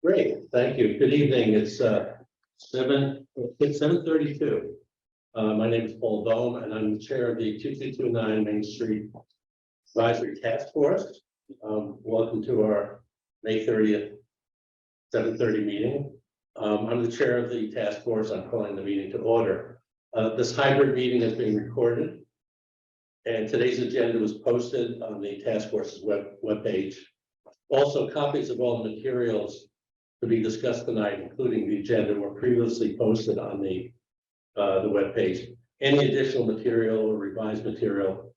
Great, thank you. Good evening. It's 7:32. My name is Paul Dome, and I'm the chair of the 2229 Main Street Advisory Task Force. Welcome to our May 30th, 7:30 meeting. I'm the chair of the task force. I'm calling the meeting to order. This hybrid meeting is being recorded, and today's agenda was posted on the task force's webpage. Also, copies of all the materials to be discussed tonight, including the agenda, were previously posted on the webpage. Any additional material or revised material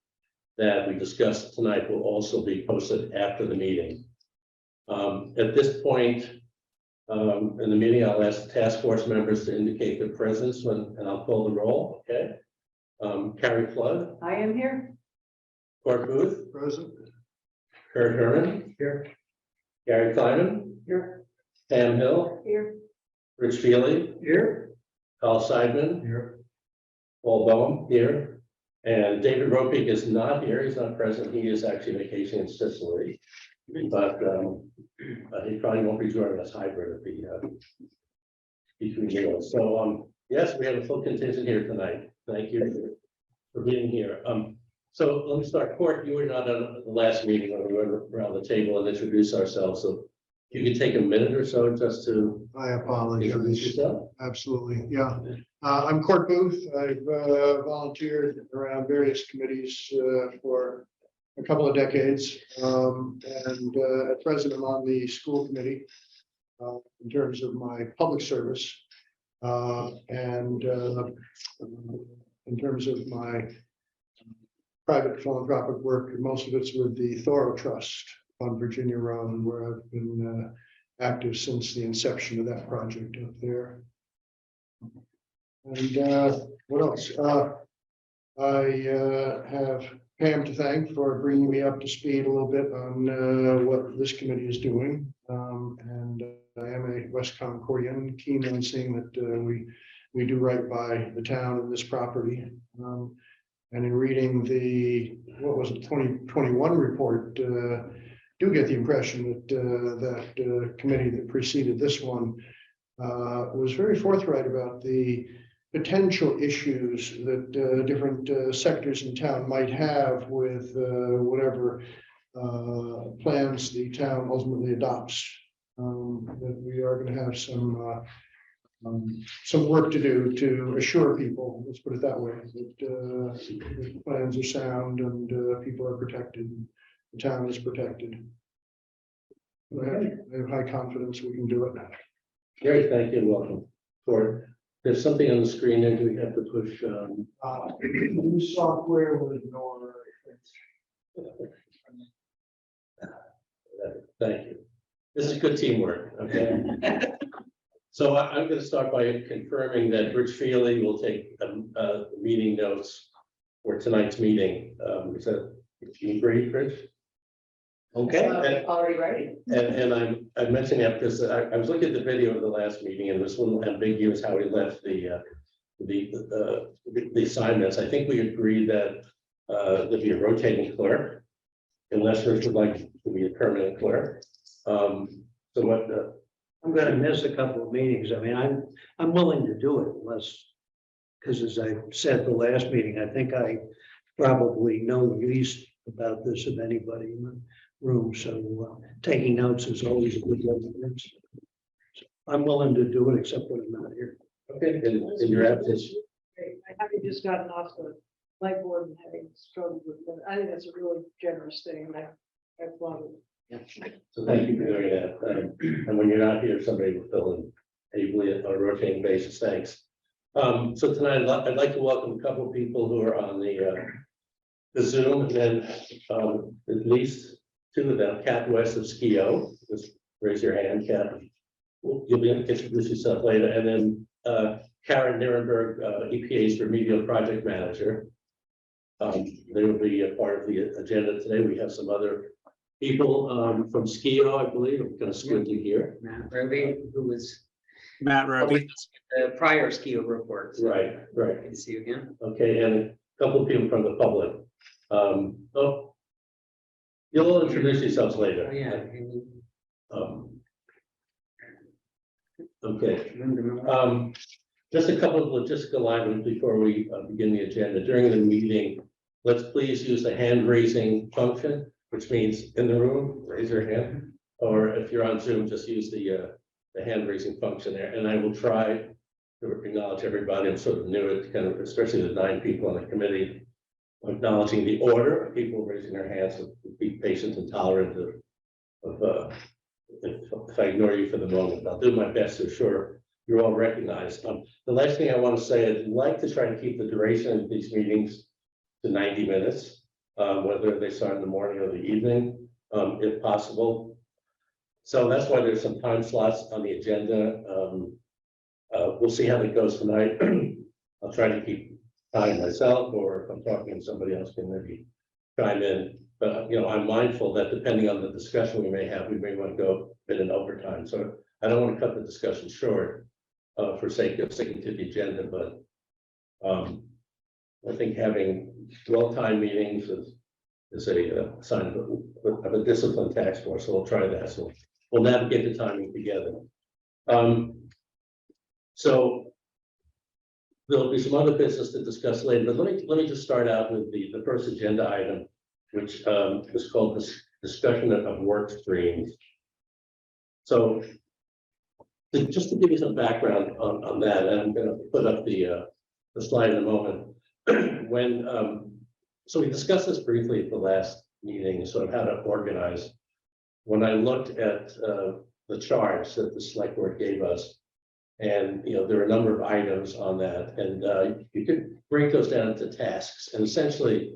that we discussed tonight will also be posted after the meeting. At this point in the meeting, I'll ask the task force members to indicate their presence and I'll call the roll. Okay. Carrie Flood. I am here. Court Booth. Present. Kurt Herman. Here. Gary Kleiman. Here. Pam Hill. Here. Rich Feely. Here. Carl Seidman. Here. Paul Boehm here. And David Ropik is not here. He's not present. He is actually vacationing in Sicily. But he probably won't be joining us hybrid if he between meals. So yes, we have a full contingent here tonight. Thank you for being here. So let me start. Court, you were not on the last meeting when we were around the table and introduce ourselves. So you can take a minute or so just to I introduce apologize. yourself. Absolutely. Yeah. I'm Court Booth. I've volunteered around various committees for a couple of decades. And at present, I'm on the school committee in terms of my public service. And in terms of my private philanthropic work, most of it's with the Thoreau Trust on Virginia Road, where I've been active since the inception of that project up there. And what else? I have Pam to thank for bringing me up to speed a little bit on what this committee is doing. And I am a West Concordian, keen on seeing that we do right by the town and this property. And in reading the, what was it, 2021 report, do get the impression that that committee that preceded this one was very forthright about the potential issues that different sectors in town might have with whatever plans the town ultimately adopts. That we are going to have some work to do to assure people, let's put it that way, that the plans are sound and people are protected, the town is protected. I have high confidence we can do it. Great, thank you and welcome. Court, there's something on the screen there. Do we have to push? New software will ignore. Thank you. This is good teamwork. Okay. So I'm going to start by confirming that Rich Feely will take the meeting notes for tonight's meeting. Is that, do you agree, Rich? Okay. Already ready. And I'm mentioning that because I was looking at the video of the last meeting and it was a little ambiguous how he left the assignments. I think we agreed that there'd be a rotating clerk unless Rich would like to be a permanent clerk. So what? I'm going to miss a couple of meetings. I mean, I'm willing to do it unless, because as I said the last meeting, I think I probably know the least about this of anybody in the room. So taking notes is always a good way. So I'm willing to do it, except when I'm not here. Okay, in your absence. I haven't just gotten off the whiteboard and having struggled with it. I think that's a really generous thing. I applaud it. So thank you for doing that. And when you're not here, somebody will fill in ably on a rotating basis. Thanks. So tonight I'd like to welcome a couple of people who are on the Zoom, and then at least two of them. Kat West of SKIO. Just raise your hand, Kat. You'll be able to introduce yourself later. And then Karen Nirenberg, EPA's remedial project manager. They will be a part of the agenda today. We have some other people from SKIO, I believe. I'm kind of squinting here. Matt Roby, who was Matt Roby. the prior SKIO report. So Right. good to see you again. Okay, and a couple of people from the public. Oh, you'll all introduce yourselves later. Oh, yeah. Okay. Just a couple of logistical items before we begin the agenda. During the meeting, let's please use the hand raising function, which means in the room, raise your hand. Or if you're on Zoom, just use the hand raising function there. And I will try to acknowledge everybody. I'm sort of new at kind of, especially the 9 people on the committee, acknowledging the order of people raising their hands, so be patient and tolerant of if I ignore you for the moment. I'll do my best to assure you're all recognized. The last thing I want to say, I'd like to try to keep the duration of these meetings to 90 minutes, whether they start in the morning or the evening, if possible. So that's why there's some time slots on the agenda. We'll see how that goes tonight. I'll try to keep time myself, or if I'm talking to somebody else, can maybe chime in. But, you know, I'm mindful that depending on the discussion we may have, we may want to go a bit in overtime. So I don't want to cut the discussion short for sake of sticking to the agenda, but I think having well-timed meetings is a sign of a disciplined task force. So we'll try that. So we'll navigate the timing together. So there'll be some other business to discuss later, but let me just start out with the first agenda item, which is called this discussion of work streams. So just to give you some background on that, and I'm going to put up the slide in a moment. So we discussed this briefly at the last meeting, sort of how to organize. When I looked at the charts that the select board gave us, and you know there are a number of items on that, and you could break those down into tasks. And essentially,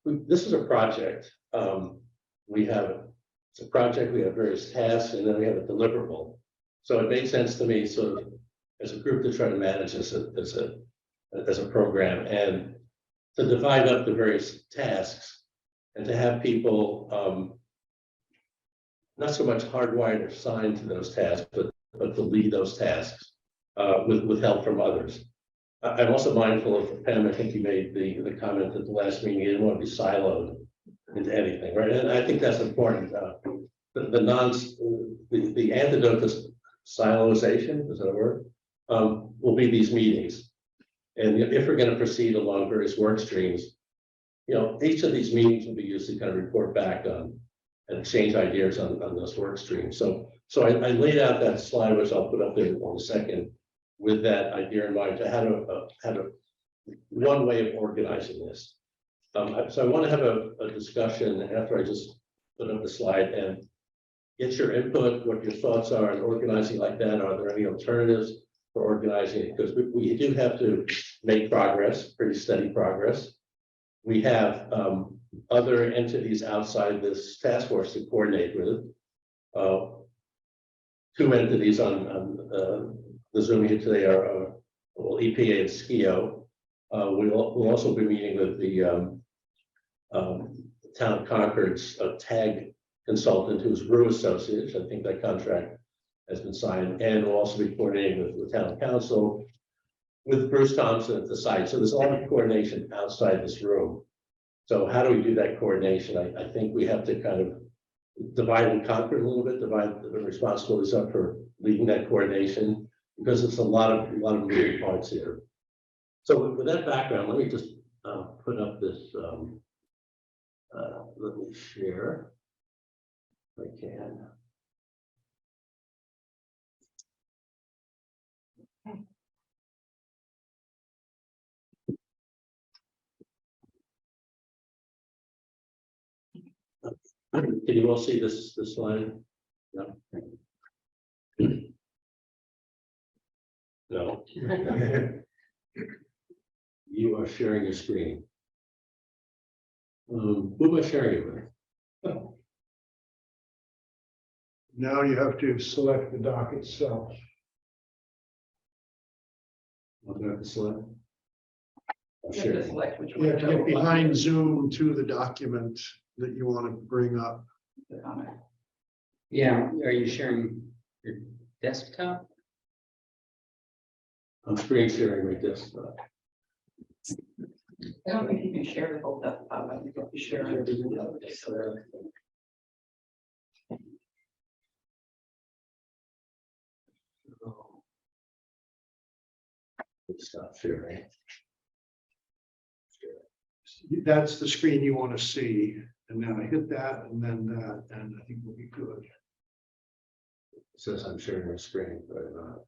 this is a project. It's a project. We have various tasks, and then we have a deliverable. So it made sense to me, sort of, as a group, to try to manage this as a program and to divide up the various tasks and to have people not so much hardwired or assigned to those tasks, but to lead those tasks with help from others. I'm also mindful of Pam. I think you made the comment at the last meeting. You didn't want to be siloed into anything, right? And I think that's important. The antidote to siloization, is that a word? Will be these meetings. And if we're going to proceed along various work streams, you know, each of these meetings will be used to kind of report back on and exchange ideas on those work streams. So I laid out that slide, which I'll put up there in a second, with that idea in mind to how to one way of organizing this. So I want to have a discussion after I just put up the slide and get your input, what your thoughts are on organizing like that. Are there any alternatives for organizing it? Because we do have to make progress, pretty steady progress. We have other entities outside this task force to coordinate with. 2 entities on the Zoom here today are EPA and SKIO. We'll also be meeting with the Town of Concord's TAG consultant, who's Brew Associates. I think that contract has been signed, and we'll also be coordinating with the Town Council, with Bruce Thompson at the site. So there's a lot of coordination outside this room. So how do we do that coordination? I think we have to kind of divide and conquer a little bit, divide the responsibilities up for leading that coordination, because it's a lot of moving parts here. So with that background, let me just put up this. Let me share if I can. Can you all see this slide? No. No. You are sharing your screen. Who am I sharing it with? Now you have to select the doc itself. I'm going to select. I'm You have to sharing. select which You have to get one. behind Zoom to the document that you want to bring up. Yeah, are you sharing your desktop? I'm screen sharing my desktop. I don't think you can share the whole desktop. I think you share it. Stop sharing. That's the screen you want to see, and then I hit that, and then that, and I think we'll be good. It says I'm sharing my screen, but I'm not.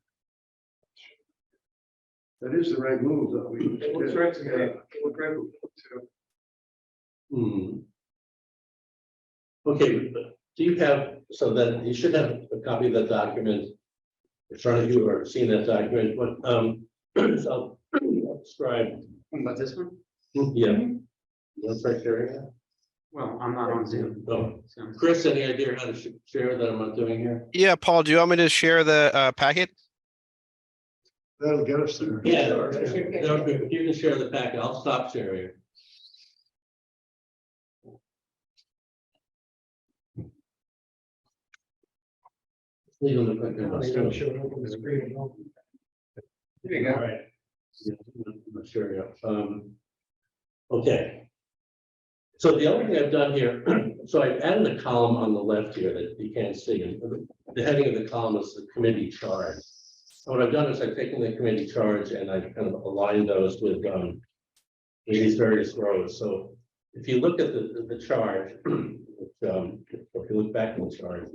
That is the right move, though. It looks right to me. It looked right to me, too. Okay, do you have, so then you should have a copy of that document. In front of you or seen that document, but so I'll describe, What about this one? yeah. That's right there, yeah. Well, I'm not on Zoom. Oh, So Chris, any idea how to share that I'm not doing here? Yeah, Paul, do you want me to share the packet? That'll get us there. Yeah, if you can share the packet, I'll stop sharing. Leave them like they're not There showing. there you All go. right. Yeah, I'm not sure, yeah. Okay. So the only thing I've done here, so I've added a column on the left here that you can't see. And the heading of the column is the committee charge. What I've done is I've taken the committee charge and I've kind of aligned those with these various rows. So if you look at the charge, if you look back in the charge,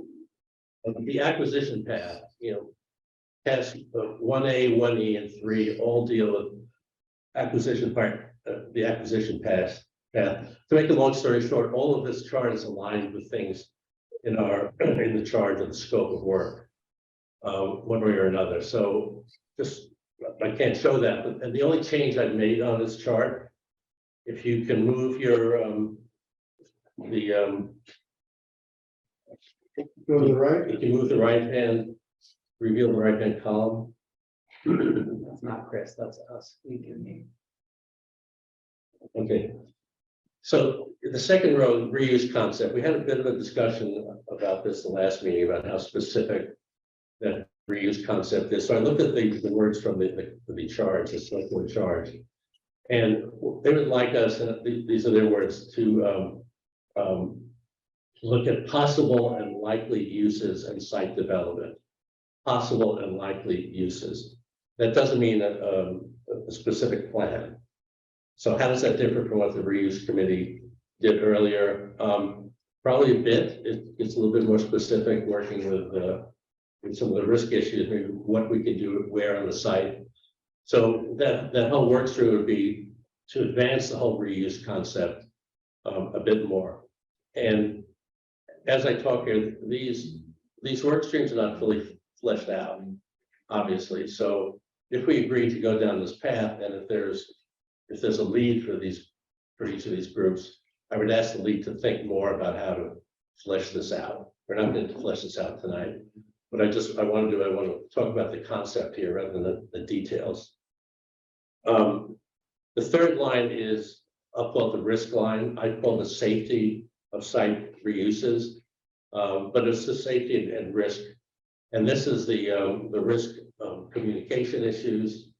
the acquisition path, paths 1A, 1E, and 3 all deal with acquisition part, the acquisition path. To make a long story short, all of this chart is aligned with things in the charge of the scope of work, one way or another. So just, I can't show that, but and the only change I've made on this chart, if you can move your Go to the right. you can move the right hand, reveal the right hand column. That's not Chris, that's us. We can meet. Okay. So the second row, reuse concept, we had a bit of a discussion about this the last meeting about how specific that reuse concept is. So I looked at the words from the charge, the select board charge. And they would like us, and these are their words, to look at possible and likely uses and site development. Possible and likely uses. That doesn't mean a specific plan. So how does that differ from what the reuse committee did earlier? Probably a bit. It's a little bit more specific, working with some of the risk issues, maybe what we can do where on the site. So that whole work through would be to advance the whole reuse concept a bit more. And as I talk here, these work streams are not fully fleshed out, obviously. So if we agree to go down this path, and if there's a lead for each of these groups, I would ask the lead to think more about how to flesh this out. We're not going to flesh this out tonight, but I want to talk about the concept here rather than the details. The third line is, I'll call it the risk line. I call the safety of site reuses, but it's the safety and risk. And this is the risk of communication issues.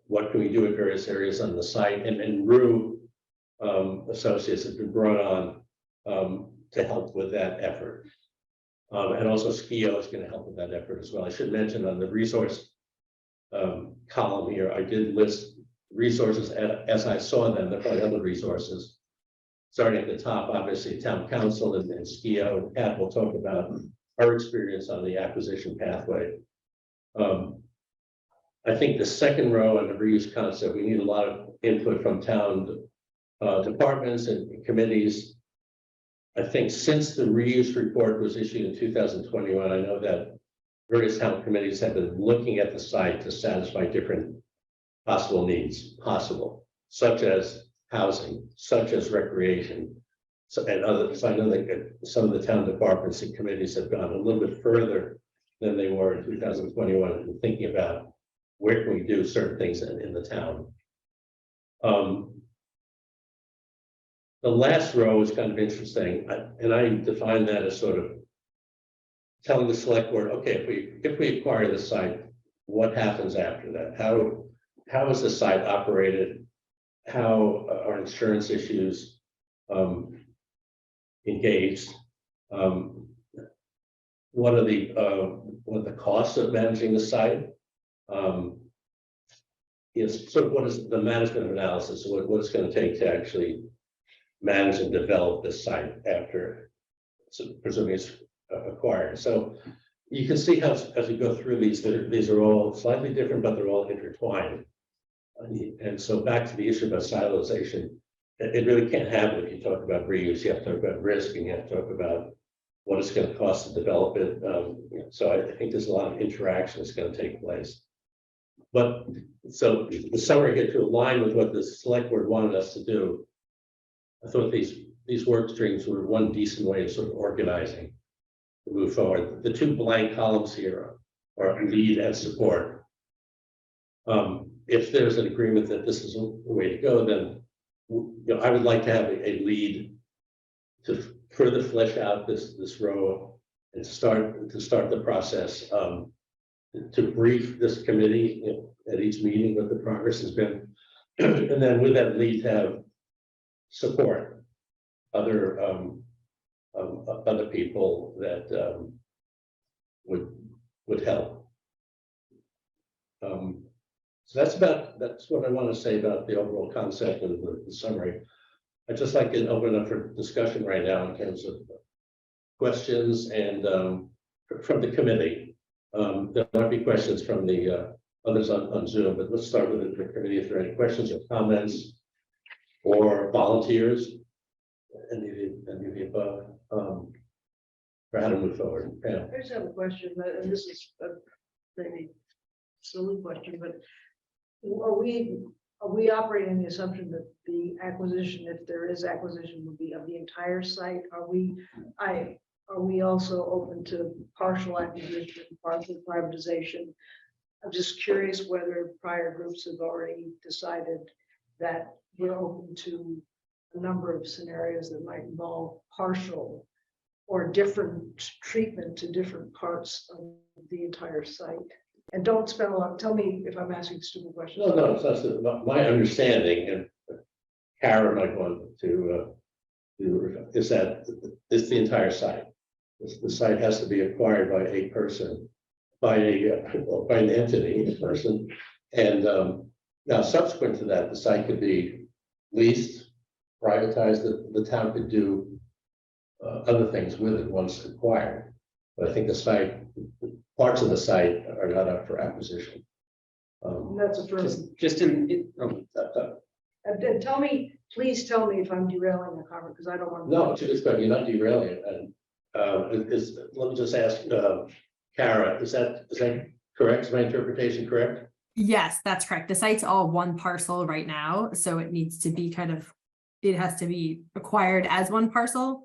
What can we do in various areas on the site? And RU Associates has been brought on to help with that effort. And also SKIO is going to help with that effort as well. I should mention on the resource column here, I did list resources as I saw them. There are probably other resources. Starting at the top, obviously, town council and SKIO, and Pat will talk about our experience on the acquisition pathway. I think the second row on the reuse concept, we need a lot of input from town departments and committees. I think since the reuse report was issued in 2021, I know that various town committees have been looking at the site to satisfy different possible needs, such as housing, such as recreation. So I know that some of the town departments and committees have gone a little bit further than they were in 2021 in thinking about where can we do certain things in the town. The last row is kind of interesting, and I define that as sort of telling the select board, okay, if we acquire the site, what happens after that? How is the site operated? How are insurance issues engaged? What are the costs of managing the site? is sort of what is the management analysis, what it's gonna take to actually manage and develop this site after, so presumably it's acquired. So you can see how, as we go through these are all slightly different, but they're all intertwined. And so back to the issue about silozation, it really can't happen if you talk about reuse. You have to talk about risk, and you have to talk about what it's going to cost to develop it. So I think there's a lot of interaction that's going to take place. But so the summary here, to align with what the select board wanted us to do, I thought these work streams were one decent way of sort of organizing to move forward. The two blank columns here are lead and support. If there's an agreement that this is a way to go, then I would like to have a lead to further flesh out this row and start the process, to brief this committee at each meeting what the progress has been, and then with that lead have support other people that would help. So that's what I want to say about the overall concept of the summary. I'd just like to open up for discussion right now in terms of questions and from the committee. There might be questions from the others on Zoom, but let's start with the committee. If there are any questions or comments or volunteers, any of the above, for how to move forward. Yeah. I just have a question, and this is maybe a silly question, but are we operating on the assumption that the acquisition, if there is acquisition, would be of the entire site? Are we also open to partial acquisition, partial privatization? I'm just curious whether prior groups have already decided that we're open to a number of scenarios that might involve partial or different treatment to different parts of the entire site. And don't spend a lot, tell me if I'm asking stupid questions. No, it's not my understanding, and Kara might want to is that it's the entire site. The site has to be acquired by a person, by an entity, a person, and now subsequent to that, the site could be leased, privatized. The town could do other things with it once acquired. But I think the site, parts of the site are not up for acquisition. That's a first. Just in, And then please tell me if I'm derailing the conversation, because I don't want to. No, it's good. You're not derailing it. And let me just ask Kara, is that correct? Is my interpretation correct? Yes, that's correct. The site's all one parcel right now, so it needs to be it has to be acquired as one parcel.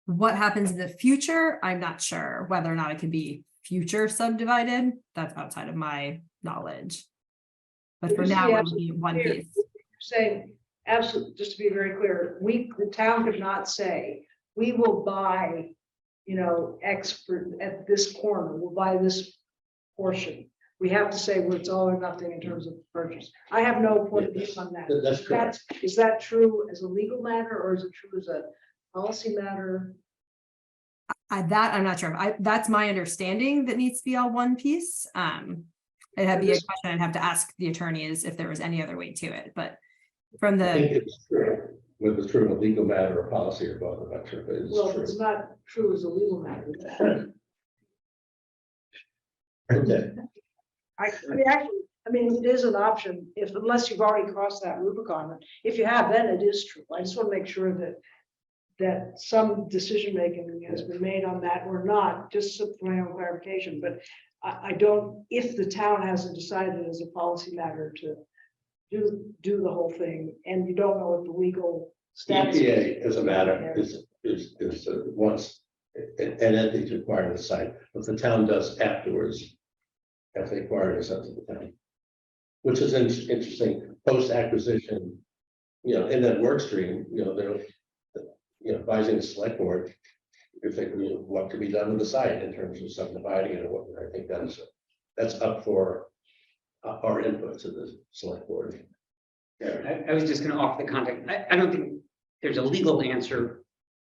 What happens in the future, I'm not sure whether or not it could be future subdivided. That's outside of my knowledge. But for now, it would be one piece. Saying, absolutely, just to be very clear, the town could not say, we will buy, expert at this corner, we'll buy this portion. We have to say, well, it's all or nothing in terms of purchase. I have no point of view on that. That's correct. Is that true as a legal matter, or is it true as a policy matter? That I'm not sure. That's my understanding, that needs to be all one piece. It'd have to be a question I'd have to ask the attorney is if there was any other way to it, but from I think the, it's true. Whether it's true in a legal matter or policy or both, I'm not sure, but it's Well, true. it's not true as a legal matter. Okay. I mean, it is an option unless you've already crossed that Rubicon. If you have, then it is true. I just want to make sure that some decision making has been made on that or not, just for my own clarification. But I don't, if the town hasn't decided as a policy matter to do the whole thing, and you don't know what the legal status is. EPA as a matter is once an entity to acquire the site, what the town does afterwards, after they acquire it, is up to the town. Which is interesting, post-acquisition, in that work stream, they're, advising the select board if they, what could be done with the site in terms of subdividing it or what, I think that's up for our input to the select board. Yeah. I was just going to offer the context. I don't think there's a legal answer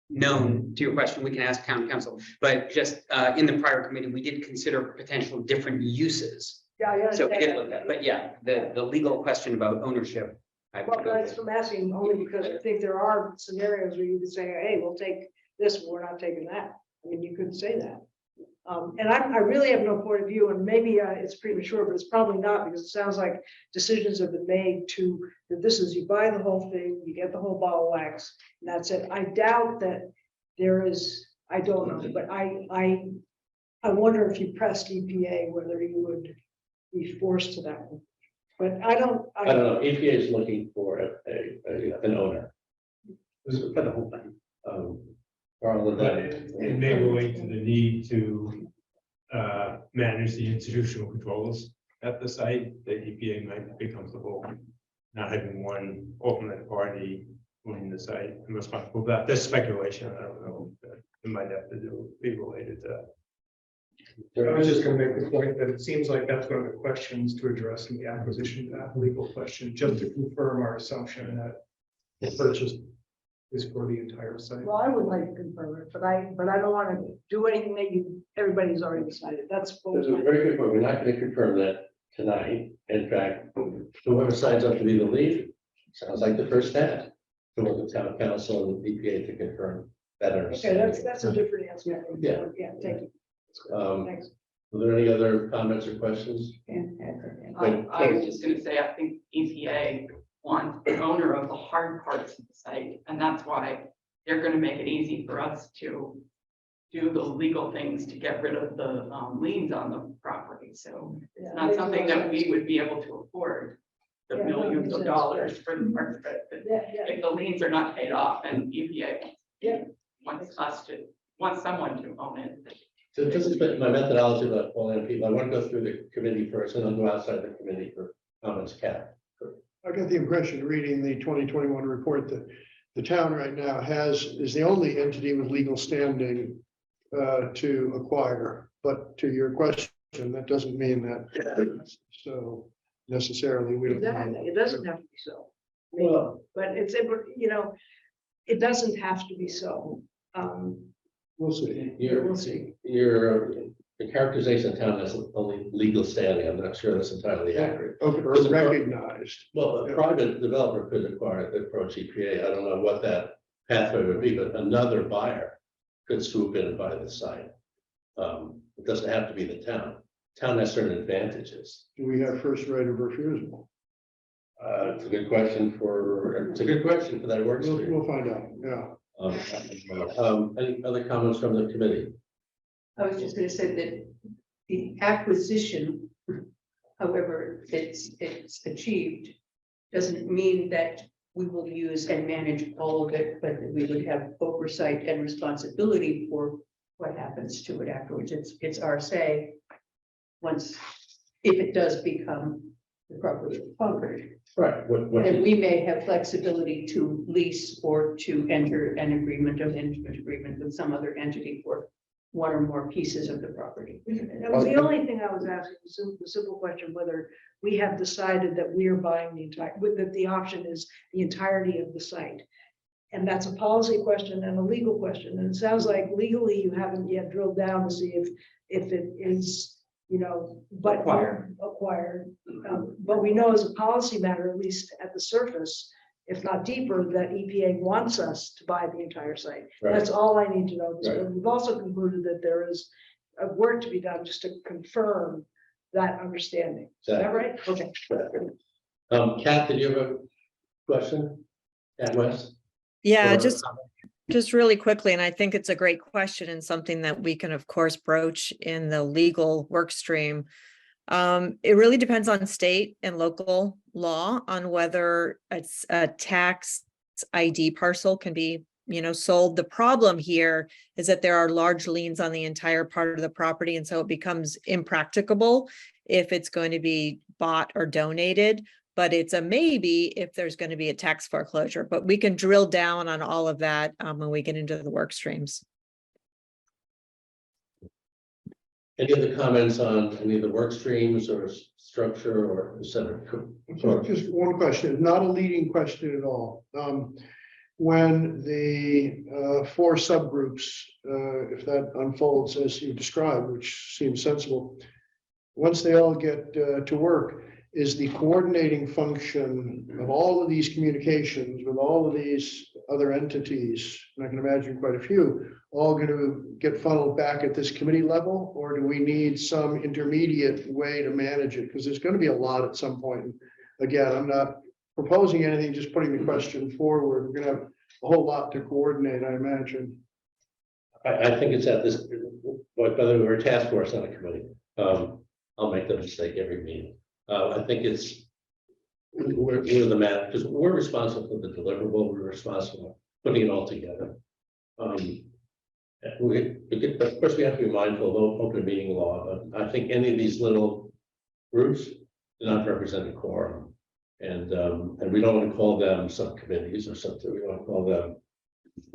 known to your question. We can ask town council, but just in the prior committee, we did consider potential different uses Yeah, So we did look at, but yeah, the legal question about ownership. I would Well, go that's with. from asking only because I think there are scenarios where you could say, hey, we'll take this, but we're not taking that. I mean, you could say that. And I really have no point of view, and maybe it's premature, but it's probably not, because it sounds like decisions have been made that this is, you buy the whole thing, you get the whole ball of wax, and that's it. I doubt that there is, I don't know, but I wonder if you pressed EPA, whether you would be forced to that one. But I don't know, EPA is looking for an owner. For the whole thing. Carl, would But that- it may relate to the need to manage the institutional controls at the site, that EPA might be comfortable not having one ultimate party owning the site and responsible for that. That's speculation. I don't know. But it might have to be related to that. I was just gonna make the point that it seems like that's one of the questions to address in the acquisition path, legal question, just to confirm our assumption that the purchase is for the entire site. Well, I would like to confirm it, but I don't want to do anything that everybody's already decided. That's. That's a very good point. We're not going to confirm that tonight. In fact, whoever signs up to be the lead, sounds like the first step. To work with town council and EPA to confirm that Okay, understanding. that's a different answer. Yeah. Yeah, thank you. Thanks. Are there any other comments or questions? I was just gonna say, I think EPA wants the owner of the hard parts of the site, and that's why they're gonna make it easy for us to do the legal things to get rid of the liens on the property, so it's not something that we would be able to afford. The Yeah, millions that of makes dollars sense. for the parts of it, but Yeah, if the liens are not paid off and EPA Yeah. wants someone to own it. So this is my methodology about calling people. I want to go through the committee first and I'll go outside the committee for comments. Kat. I got the impression, reading the 2021 report, that the town right now is the only entity with legal standing to acquire. But to your question, that doesn't mean that so necessarily we don't. exactly. It doesn't have to be so. Well, But it's, it doesn't have to be so. We'll see. We'll see. The characterization of town has only legal standing. I'm not sure that's entirely accurate. Okay, or recognized. Well, a private developer could approach EPA. I don't know what that pathway would be, but another buyer could swoop in and buy the site. It doesn't have to be the town. Town has certain advantages. Do we have first right of refusal? It's a good question for that work stream. We'll find out, yeah. Any other comments from the committee? I was just gonna say that the acquisition, however it's achieved, doesn't mean that we will use and manage all of it, but that we would have oversight and responsibility for what happens to it afterwards. It's our say once, if it does become the property of Concord. Right. And we may have flexibility to lease or to enter an agreement, a management agreement with some other entity for one or more pieces of the property. That was the only thing I was asking, the simple question, whether we have decided that we are buying that the option is the entirety of the site. And that's a policy question and a legal question. And it sounds like legally you haven't yet drilled down to see if it is, but acquired. But we know as a policy matter, at least at the surface, if not deeper, that EPA wants us to buy the entire site. Right. That's all I need to know. Right. We've also concluded that there is work to be done just to confirm that understanding. Is that right? Okay. Kat, did you have a question? Kat West? Yeah, Or- just really quickly, and I think it's a great question and something that we can, of course, broach in the legal work stream. It really depends on state and local law on whether it's a tax ID parcel can be, sold. The problem here is that there are large liens on the entire part of the property, and so it becomes impracticable if it's going to be bought or donated. But it's a maybe if there's going to be a tax foreclosure, but we can drill down on all of that when we get into the work streams. Any other comments on any of the work streams or structure or center? Just one question, not a leading question at all. When the 4 subgroups, if that unfolds as you described, which seems sensible, once they all get to work, is the coordinating function of all of these communications with all of these other entities, and I can imagine quite a few, all going to get funneled back at this committee level? Or do we need some intermediate way to manage it? Because there's going to be a lot at some point. And again, I'm not proposing anything, just putting the question forward. We're going to have a whole lot to coordinate, I imagine. I think it's at this, whether we're a task force on a committee, I'll make the mistake every meeting. I think it's, we're the man, because we're responsible for the deliverable, we're responsible for putting it all together. Of course, we have to be mindful of open meeting law, but I think any of these little groups do not represent a quorum. And we don't want to call them subcommittees or something, we want to call them,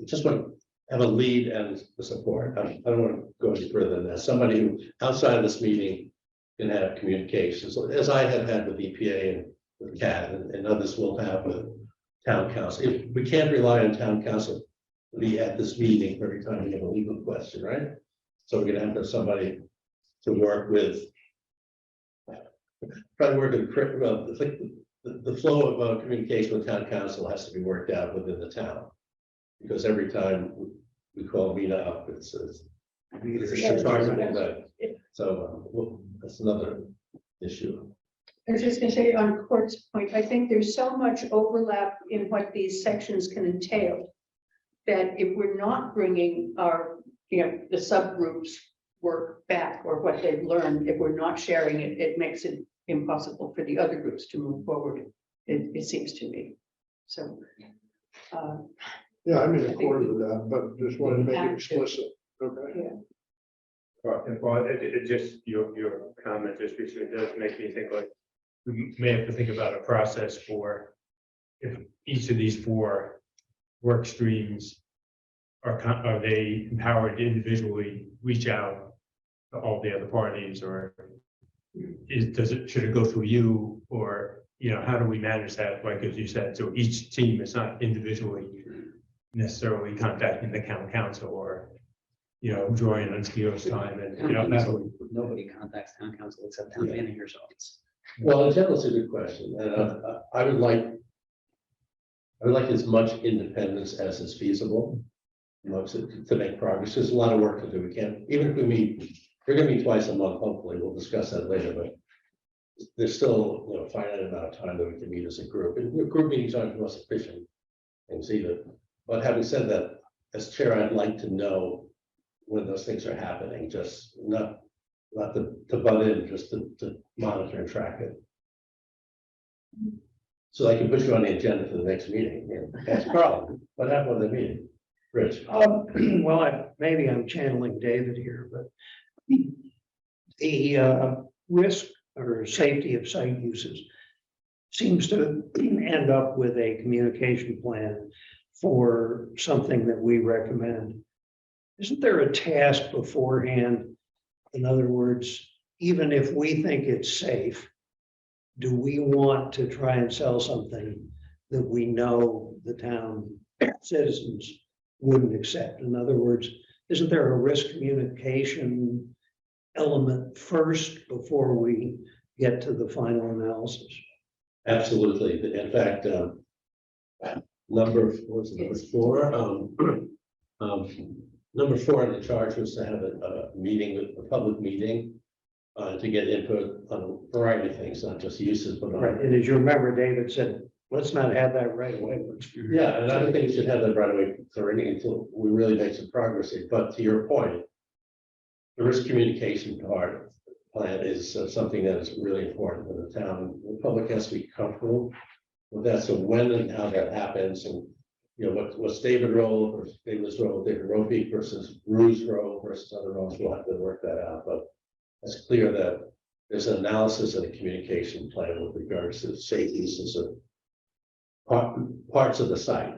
just want to have a lead and the support. I don't want to go any further than that. Somebody who outside of this meeting can have communications, as I have had with EPA and with CAT and others will have with town council. If we can't rely on town council to be at this meeting every time we have a legal question, right? So we're gonna have somebody to work with. Try to work with, well, it's like the flow of communication with town council has to be worked out within the town. Because every time we call Mina up, it's a targeted event. So well, that's another issue. I was just gonna say on Court's point, I think there's so much overlap in what these sections can entail. That if we're not bringing our, the subgroups work back or what they've learned, if we're not sharing it, it makes it impossible for the other groups to move forward. It seems to me. So. Yeah, I'm in accord with that, but just wanted to make it explicit. Okay. Yeah. Well, it just, your comment just recently does make me think like, we may have to think about a process for if each of these 4 work streams are they empowered to individually reach out to all the other parties, or should it go through you, or how do we manage that? Like as you said, so each team is not individually necessarily contacting the town council or drawing on Skeo's time, and Nobody contacts town council except town manager's office. Well, in general, it's a good question, and I would like as much independence as is feasible, to make progress. There's a lot of work to do. We can't, even if we meet, we're going to meet twice a month. Hopefully, we'll discuss that later. But there's still a finite amount of time that we can meet as a group. And group meetings aren't the most efficient things either. But having said that, as chair, I'd like to know when those things are happening, just not to butt in, just to monitor and track it. So I can put you on the agenda for the next meeting. That's a problem. What happened with the meeting? Rich? Well, maybe I'm channeling David here, but the risk or safety of site uses seems to end up with a communication plan for something that we recommend. Isn't there a task beforehand? In other words, even if we think it's safe, do we want to try and sell something that we know the town citizens wouldn't accept? In other words, isn't there a risk communication element first before we get to the final analysis? Absolutely. In fact, number 4? Number 4 in the charge was to have a meeting, a public meeting, to get input on a variety of things, not just uses, but on. Right, and as you remember, David said, let's not have that right away. Yeah, and I don't think we should have that right away until we really make some progress here. But to your point, the risk communication plan is something that is really important for the town. The public has to be comfortable with that. So when and how that happens, and what's David's role, David Ropeik versus Rue's role versus other roles, we'll have to work that out. But it's clear that there's an analysis of the communication plan with regards to safe uses of parts of the site.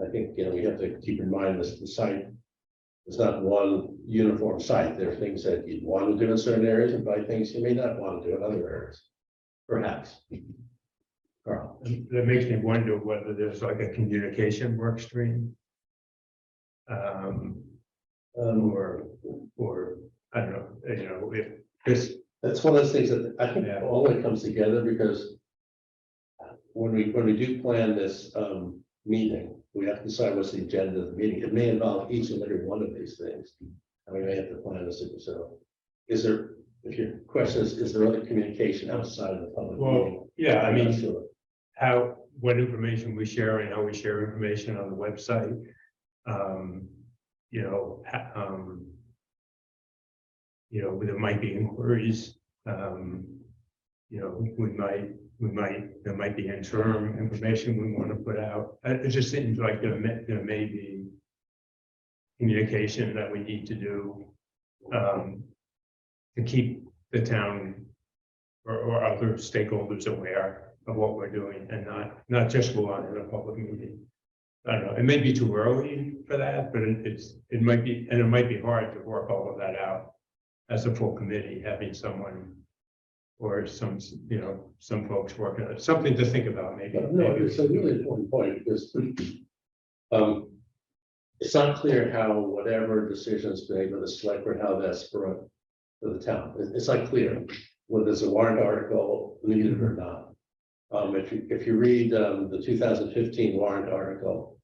I think we have to keep in mind this: the site is not one uniform site. There are things that you want to do in certain areas, and by things you may not want to do in other areas, perhaps. Carl. That makes me wonder whether there's like a communication work stream. Or I don't know, if this, That's one of those things that I think Yeah. all it comes together because when we do plan this meeting, we have to decide what's the agenda of the meeting. It may involve each and every one of these things. And we may have to plan this. So is there, if your question is there other communication outside of the public meeting? Well, yeah, I I'm not mean, sure. what information we share and how we share information on the website. You know, there might be inquiries, you know, there might be interim information we want to put out. It just seems like there may be communication that we need to do to keep the town or other stakeholders aware of what we're doing and not just go on in a public meeting. I don't know, it may be too early for that, but it might be hard to work all of that out as a full committee, having someone or some folks working on it, something to think about maybe. No, it's a really important point because it's not clear how whatever decisions made by the select board, how that's brought to the town. It's not clear whether there's a warrant article needed or not. If you read the 2015 warrant article,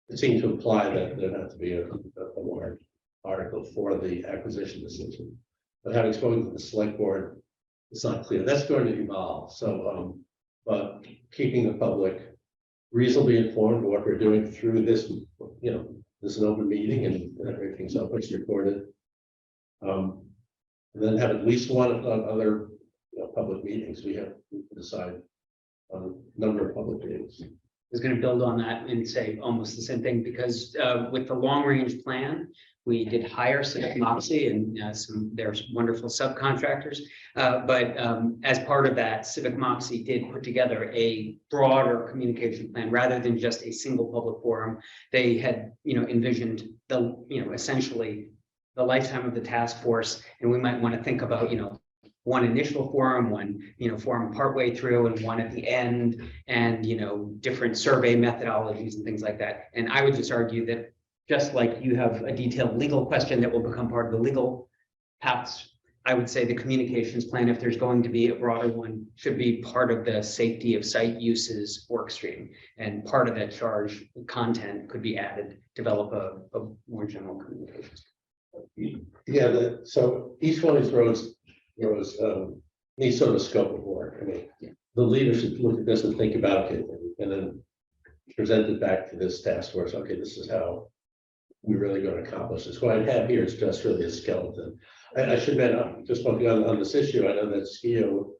it seemed to imply that there had to be a warrant article for the acquisition decision. But having spoken to the select board, it's not clear. That's going to evolve. So, but keeping the public reasonably informed of what we're doing through this, this is an open meeting and everything's open, it's recorded. And then have at least one of other public meetings. We have to decide on a number of public meetings. I was going to build on that and say almost the same thing because with the long range plan, we did hire Civic Moxie and there's wonderful subcontractors. But as part of that, Civic Moxie did put together a broader communication plan rather than just a single public forum. They had, envisioned essentially the lifetime of the task force, and we might want to think about, one initial forum, one, forum partway through and one at the end, and, different survey methodologies and things like that. And I would just argue that just like you have a detailed legal question that will become part of the legal paths, I would say the communications plan, if there's going to be a broader one, should be part of the safety of site uses work stream. And part of that charge content could be added, develop a more general communications. Yeah, so each one of these roads needs sort of a scope of work. I mean, the leaders should look at this and think about it and then present it back to this task force. Okay, this is how we're really going to accomplish this. What I have here is just really a skeleton. I should mention, just one thing on this issue, I know that SKIO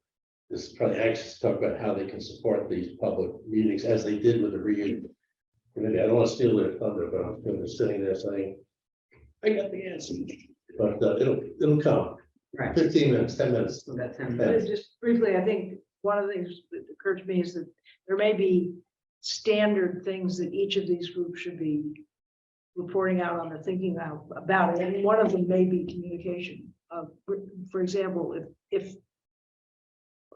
is probably anxious to talk about how they can support these public meetings as they did with the reunion. Maybe I don't want to steal their thunder, but I'm kind of sitting there saying, I got the answer, but it'll come. Right. 15 minutes, 10 minutes. So that's him. Yeah. Just briefly, I think one of the things that occurred to me is that there may be standard things that each of these groups should be reporting out on or thinking about it. And one of them may be communication. For example, if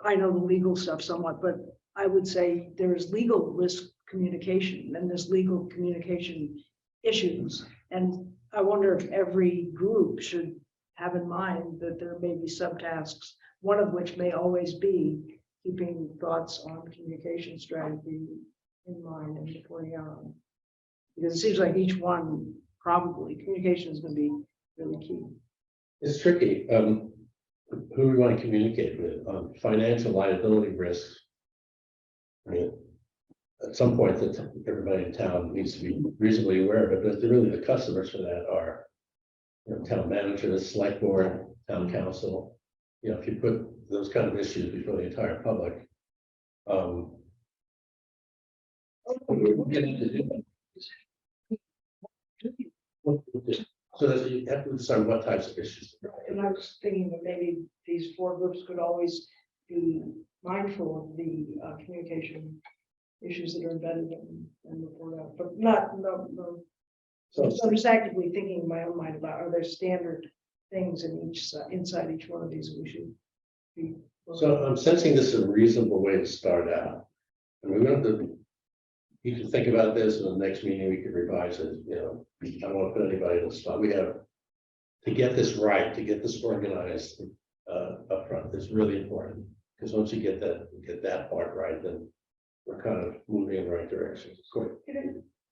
I know the legal stuff somewhat, but I would say there is legal risk communication and there's legal communication issues. And I wonder if every group should have in mind that there may be subtasks, one of which may always be keeping thoughts on communication strategy in mind and reporting out on. Because it seems like each one, probably, communication is going to be really key. It's tricky. Who we want to communicate with on financial liability risks. I mean, at some point, that everybody in town needs to be reasonably aware of it, but really the customers for that are, town manager, the select board, town council. If you put those kind of issues before the entire public, so that you have to decide what types of issues. And I was thinking that maybe these four groups could always be mindful of the communication issues that are embedded and report out, but no. So I'm just actively thinking in my own mind about, are there standard things in inside each one of these we should be. So I'm sensing this is a reasonable way to start out. And we're going to, you can think about this in the next meeting, we can revise it, I don't want to put anybody in the spot. We have to get this right, to get this organized. upfront is really important, because once you get that part right, then we're kind of moving in the right direction. Quick,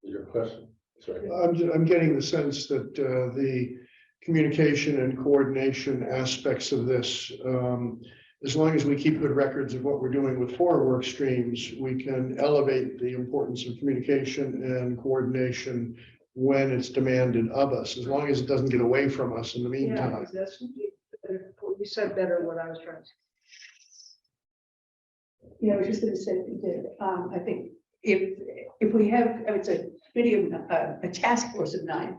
your question, sorry. I'm getting the sense that the communication and coordination aspects of this, as long as we keep good records of what we're doing with 4 work streams, we can elevate the importance of communication and coordination when it's demanded of us, as long as it doesn't get away from us in the Yeah, meantime. that's, you said better what I was trying to say. Yeah, I was just gonna say, that, I think if we have, it's a committee of, a task force of 9.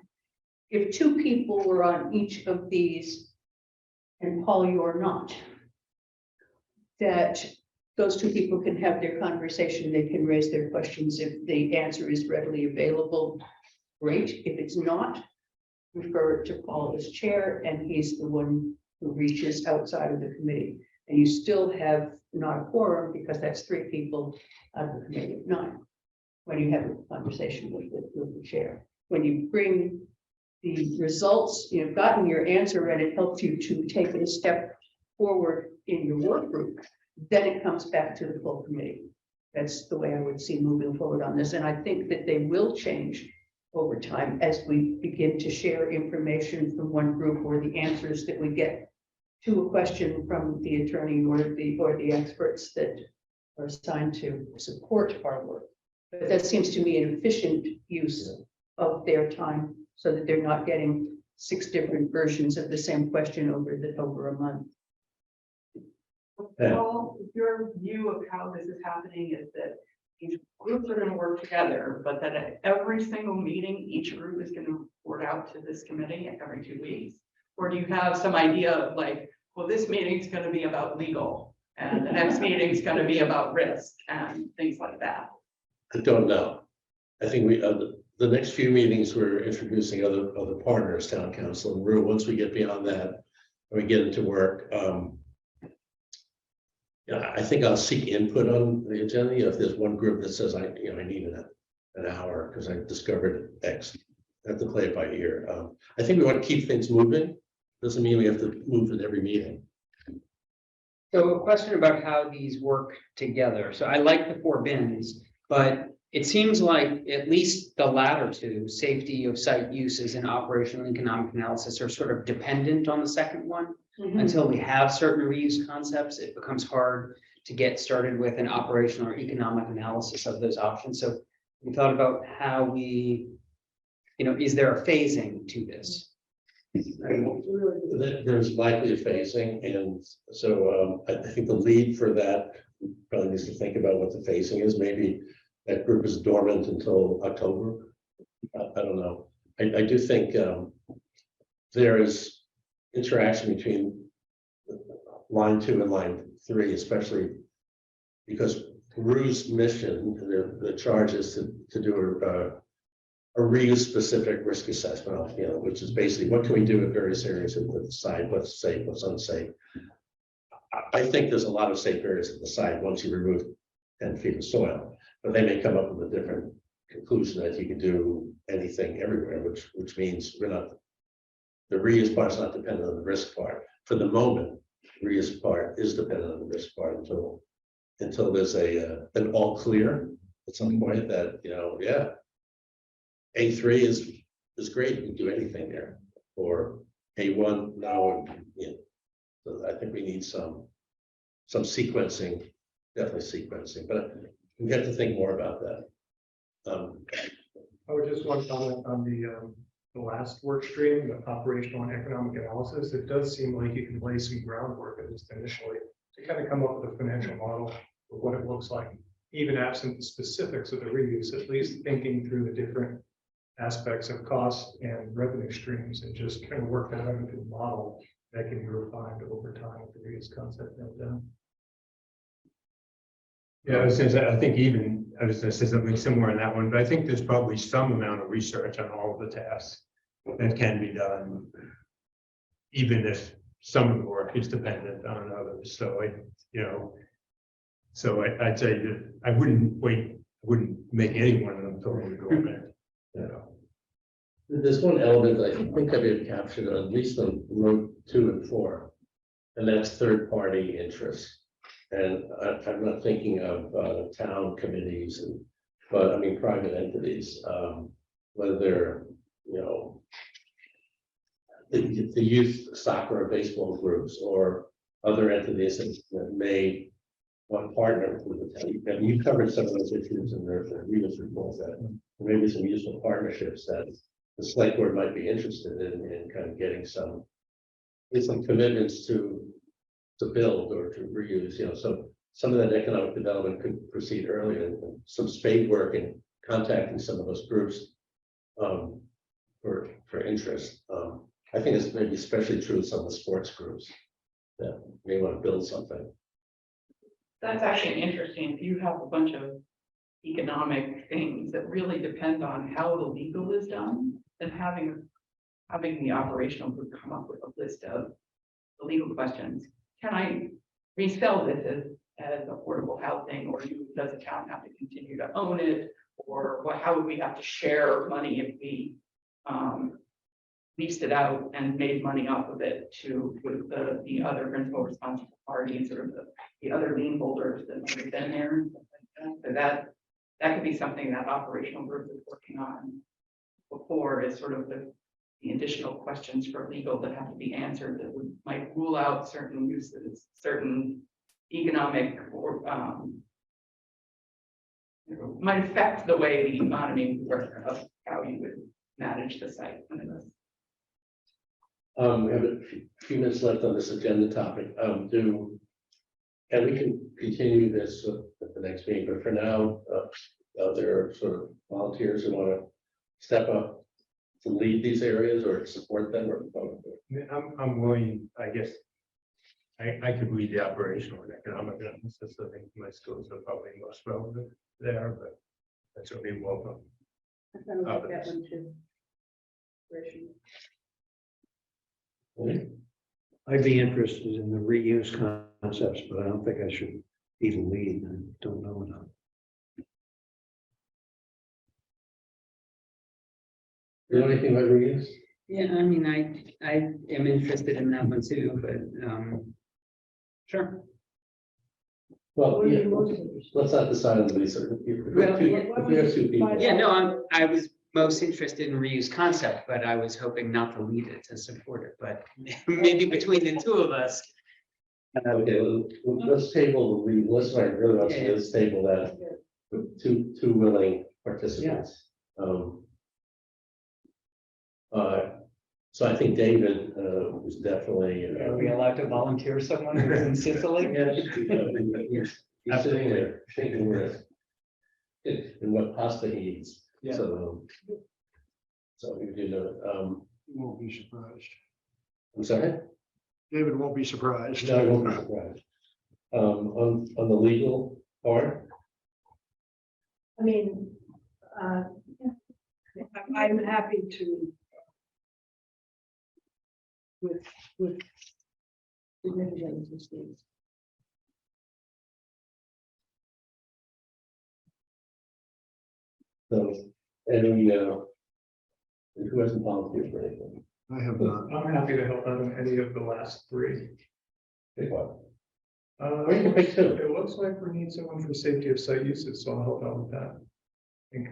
If 2 people were on each of these, and Paul, you're not, that those 2 people can have their conversation, they can raise their questions. If the answer is readily available, great. If it's not, refer it to Paul as chair, and he's the one who reaches outside of the committee. And you still have not a quorum, because that's 3 people out of the committee of 9. When you have a conversation with the chair, when you bring the results, you've gotten your answer and it helps you to take a step forward in your work group, then it comes back to the full committee. That's the way I would see moving forward on this. And I think that they will change over time as we begin to share information from one group, or the answers that we get to a question from the attorney or the experts that are assigned to support our work. But that seems to me an efficient use of their time, so that they're not getting 6 different versions of the same question over a month. Yeah. Paul, your view of how this is happening is that these groups are gonna work together, but that at every single meeting, each group is gonna report out to this committee every 2 weeks? Or do you have some idea of like, well, this meeting's gonna be about legal, and the next meeting's gonna be about risk and things like that? I don't know. I think we, the next few meetings, we're introducing other partners, town council, and once we get beyond that, and we get into work, yeah, I think I'll seek input on the agenda. If there's one group that says I need an hour because I discovered X, I have to play it by ear. I think we want to keep things moving. Doesn't mean we have to move in every meeting. So a question about how these work together. So I like the 4 bins, but it seems like at least the latter 2, safety of site uses and operational economic analysis, are sort of dependent on the second one. Until we have certain reuse concepts, it becomes hard to get started with an operational or economic analysis of those options. So we thought about how we, is there a phasing to this? There's likely a phasing, and so I think the lead for that probably needs to think about what the phasing is. Maybe that group is dormant until October. I don't know. I do think there is interaction between line 2 and line 3, especially because RU's mission, the charge is to do a reuse specific risk assessment, which is basically what can we do in various areas and decide what's safe, what's unsafe. I think there's a lot of safe areas at the site once you remove 10 feet of soil, but they may come up with a different conclusion that you can do anything everywhere, which means the reuse part is not dependent on the risk part. For the moment, reuse part is dependent on the risk part until there's an all clear at some point that, yeah, A3 is great, you can do anything there, or A1, no, so I think we need some sequencing, definitely sequencing, but we have to think more about that. I would just want to comment on the last work stream, the operational and economic analysis. It does seem like you can lay some groundwork, at least initially, to kind of come up with a financial model of what it looks like, even absent the specifics of the reuse, at least thinking through the different aspects of cost and revenue streams, and just kind of work that out into a model that can be refined over time with the reuse concept nailed down. Yeah, I was gonna say, I think I was gonna say something similar in that one, but I think there's probably some amount of research on all of the tasks that can be done, even if some of the work is dependent on others. So I'd say that I wouldn't make any one of them totally go there. There's one element that I think I've captured, at least on road 2 and 4, And that's third-party interest. And I'm not thinking of town committees but I mean, private entities, whether they're, the youth soccer or baseball groups or other entities that may want to partner with the town. And you covered some of those issues in their previous reports that maybe some useful partnerships that the select board might be interested in kind of getting some commitments to build or to reuse, so some of that economic development could proceed earlier and some spade work and contacting some of those groups for interest. I think it's maybe especially true of some of the sports groups that may want to build something. That's actually interesting. If you have a bunch of economic things that really depend on how the legal is done, then having the operational group come up with a list of the legal questions. Can I resell this as affordable housing, or does the town have to continue to own it? Or how would we have to share money if we leased it out and made money off of it with the other principal responsible parties or the other lien holders that might have been there? So that could be something that operational group is working on before, is sort of the additional questions for legal that have to be answered that might rule out certain uses, certain economic or might affect the way the economy works of how you would manage the site. We have a few minutes left on this agenda topic. And we can continue this at the next meeting, but for now, there are sort of volunteers who want to step up to lead these areas or support them or. I'm willing, I guess. I could read the operational and economic analysis. I think my skills are probably most relevant there, but that's what we welcome. I kind of like that one too. I'd be interested in the reuse concepts, but I don't think I should be the lead. I don't know enough. You know anything about reuse? Yeah, I mean, I am interested in that one too, but sure. Well, What are yeah, you most interested let's not decide on the research. Well, If we have two people. Yeah, no, I was most interested in reuse concept, but I was hoping not to lead it, to support it, but maybe between the two of us. Okay, let's table the let's really let's table that with two willing participants. So I think David was definitely. Are we allowed to volunteer someone who's in Sicily? He's sitting there thinking with and what pasta he eats. Yeah. So we do know. You won't be surprised. I'm sorry. David won't be surprised. No, I won't be surprised. On the legal part. I mean, I'm happy to. With significant mistakes. So, and we who hasn't volunteered for anything? I have not. I'm happy to help on any of the last three. Pick one. Or you can pick two. It looks like we need someone for safety of site uses, so I'll help out with that. I think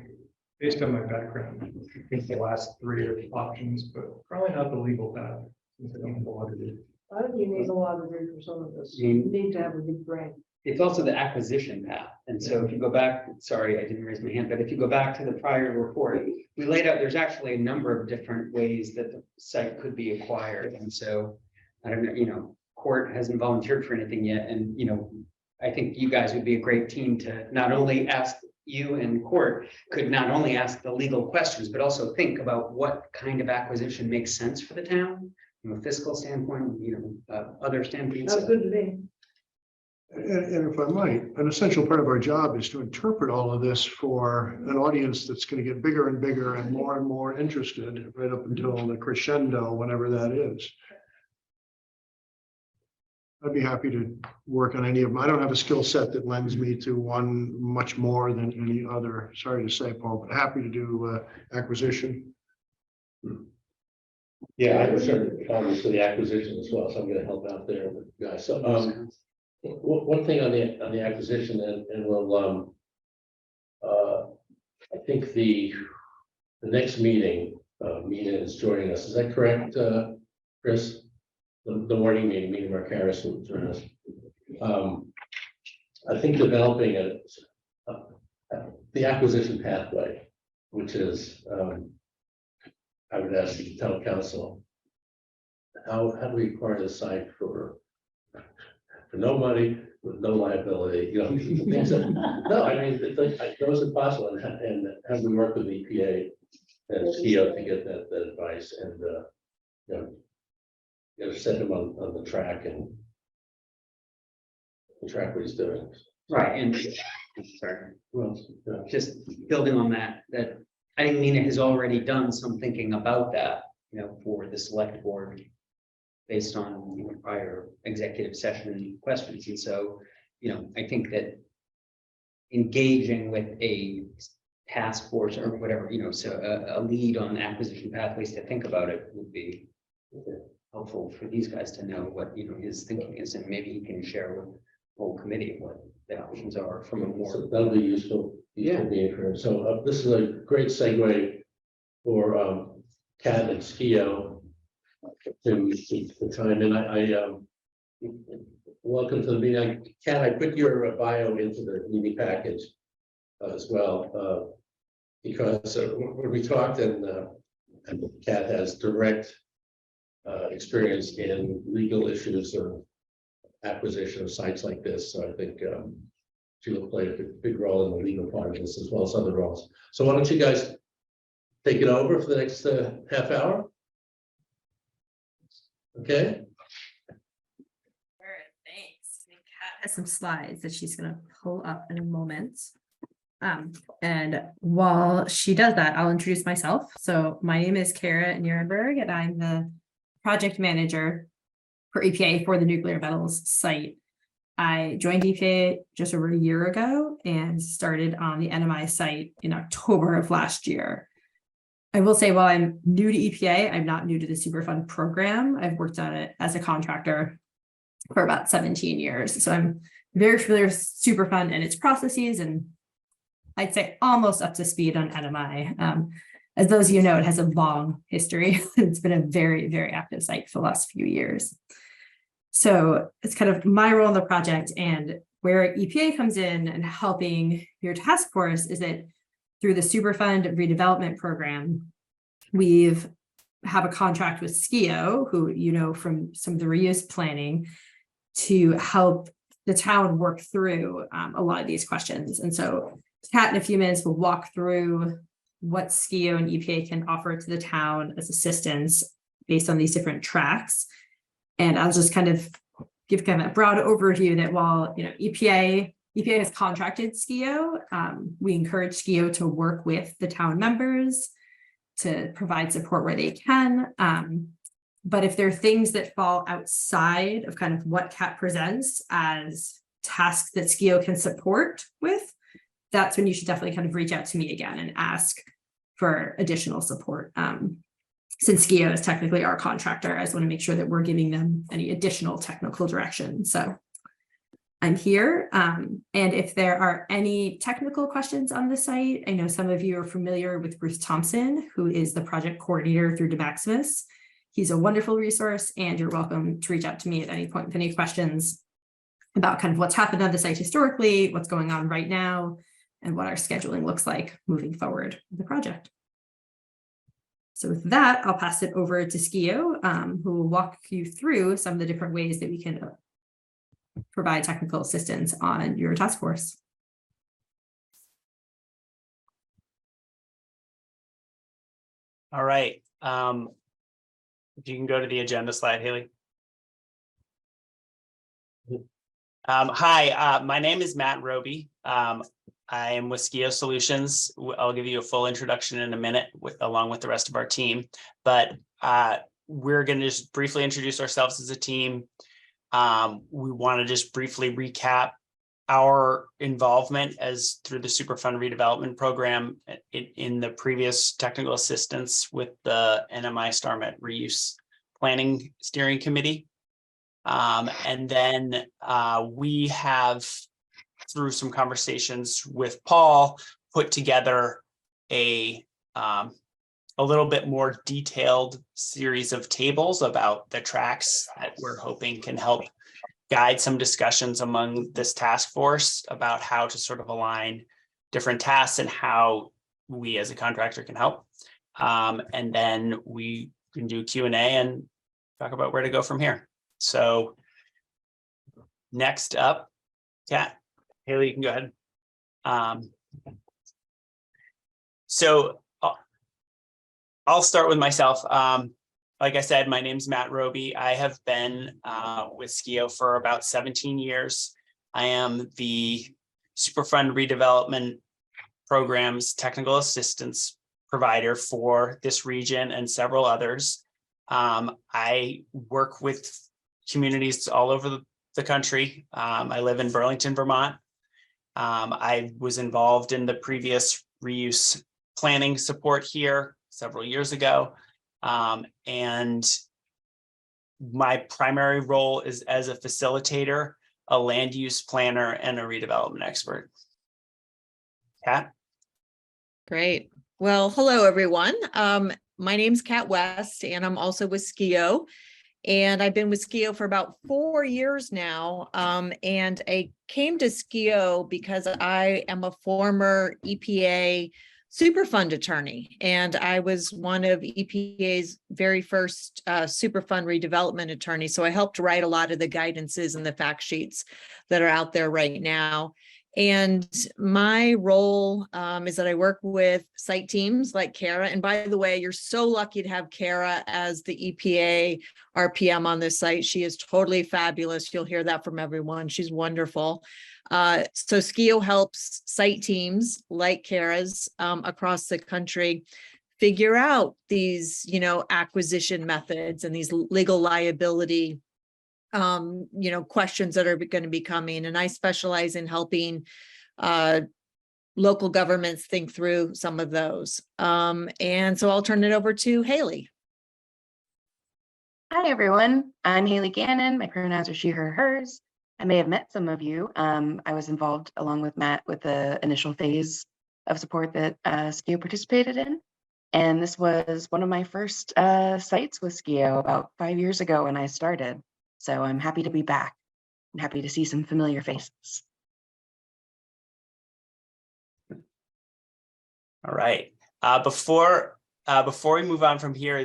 based on my background, I think the last three are options, but probably not the legal path. Since I don't have a lot to do. I think you need a lot of room for some of this. I mean- You need to have a big brain. It's also the acquisition path. And so if you go back, sorry, I didn't raise my hand, but if you go back to the prior report, we laid out, there's actually a number of different ways that the site could be acquired. And so I don't know, Court hasn't volunteered for anything yet. And, I think you guys would be a great team to not only ask you and Court could not only ask the legal questions, but also think about what kind of acquisition makes sense for the town from a fiscal standpoint, other standpoints. Sounds good to me. And if I might, an essential part of our job is to interpret all of this for an audience that's going to get bigger and bigger and more interested right up until the crescendo, whenever that is. I'd be happy to work on any of them. I don't have a skill set that lends me to one much more than any other. Sorry to say, Paul, but happy to do acquisition. Yeah, I was certainly for the acquisition as well, so I'm gonna help out there with you guys. So, one thing on the acquisition and we'll, I think the next meeting, Mina is joining us. Is that correct, Chris? The morning meeting, Mina Marcaris will join us. I think developing the acquisition pathway, which is, I would ask the town council, how do we acquire the site for no money, with no liability, you know, things that, no, I mean, those are possible, and have we worked with EPA and SKIO to get that advice and, you know, set him on the track and track what he's doing. Right, and sorry, Well, just building on that, I think Mina has already done some thinking about that, you know, for the select board. Based on, you know, prior executive session questions, and so, you know, I think that engaging with a task force or whatever, you know, so a lead on acquisition pathways to think about it would be helpful for these guys to know what, you know, his thinking is, and maybe he can share with the whole committee what the options are from a more. so that'll be useful. Yeah. So this is a great segue for CAT and SKIO to time, and I welcome to the meeting. Kat, I put your bio into the meeting package as well, because when we talked, and Kat has direct experience in legal issues or acquisition of sites like this, so I think she will play a big role in the legal part of this as well as other roles. So why don't you guys take it over for the next half hour? Okay. Thanks. Kat has some slides that she's gonna pull up in a moment. And while she does that, I'll introduce myself. So my name is Kara Nierenberg, and I'm the project manager for EPA for the nuclear metals site. I joined EPA just over a year ago and started on the NMI site in October of last year. I will say, while I'm new to EPA, I'm not new to the Superfund program. I've worked on it as a contractor for about 17 years. So I'm very familiar with Superfund and its processes, and I'd say almost up to speed on NMI. As those of you know, it has a long history. It's been a very, very active site for the last few years. So it's kind of my role in the project, and where EPA comes in and helping your task force is that through the Superfund redevelopment program, we've have a contract with SKIO, who you know from some of the reuse planning, to help the town work through a lot of these questions. And so Kat, in a few minutes, will walk through what SKIO and EPA can offer to the town as assistance based on these different tracks. And I'll just kind of give kind of a broad overview that while, you know, EPA has contracted SKIO, we encourage SKIO to work with the town members to provide support where they can. But if there are things that fall outside of kind of what Kat presents as tasks that SKIO can support with, that's when you should definitely kind of reach out to me again and ask for additional support. Since SKIO is technically our contractor, I just want to make sure that we're giving them any additional technical direction. So I'm here. And if there are any technical questions on the site, I know some of you are familiar with Bruce Thompson, who is the project coordinator through DeMaximus. He's a wonderful resource, and you're welcome to reach out to me at any point with any questions about kind of what's happened on the site historically, what's going on right now, and what our scheduling looks like moving forward with the project. So with that, I'll pass it over to SKIO, who will walk you through some of the different ways that we can provide technical assistance on your task force. All right. If you can go to the agenda slide, Haley. Hi, my name is Matt Roby. I am with SKIO Solutions. I'll give you a full introduction in a minute along with the rest of our team, but we're going to just briefly introduce ourselves as a team. We want to just briefly recap our involvement as through the Superfund redevelopment program in the previous technical assistance with the NMI StarMet reuse planning steering committee. And then we have, through some conversations with Paul, put together a little bit more detailed series of tables about the tracks that we're hoping can help guide some discussions among this task force about how to sort of align different tasks and how we as a contractor can help. And then we can do Q&A and talk about where to go from here. So next up, Haley, you can go ahead. So I'll start with myself. Like I said, my name's Matt Roby. I have been with SKIO for about 17 years. I am the Superfund redevelopment program's technical assistance provider for this region and several others. I work with communities all over the country. I live in Burlington, Vermont. I was involved in the previous reuse planning support here several years ago. And my primary role is as a facilitator, a land use planner, and a redevelopment expert. Kat? Great. Well, hello, everyone. My name's Kat West, and I'm also with SKIO. And I've been with SKIO for about 4 years now. And I came to SKIO because I am a former EPA Superfund attorney, and I was one of EPA's very first Superfund redevelopment attorneys. So I helped write a lot of the guidances and the fact sheets that are out there right now. And my role is that I work with site teams like Kara. And by the way, you're so lucky to have Kara as the EPA RPM on this site. She is totally fabulous. You'll hear that from everyone. She's wonderful. So SKIO helps site teams like Kara's across the country figure out these, acquisition methods and these legal liability questions that are going to be coming. And I specialize in helping local governments think through some of those. And so I'll turn it over to Haley. Hi, everyone. I'm Haley Gannon. My pronouns are she, her, hers. I may have met some of you. I was involved along with Matt with the initial phase of support that SKIO participated in. And this was one of my first sites with SKIO about 5 years ago when I started. So I'm happy to be back. I'm happy to see some familiar faces. All right. Before we move on from here,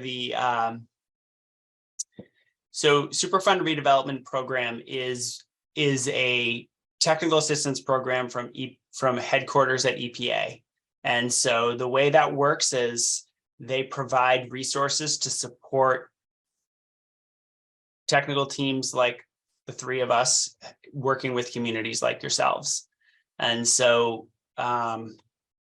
so Superfund redevelopment program is a technical assistance program from headquarters at EPA. And so the way that works is they provide resources to support technical teams like the three of us working with communities like yourselves. And so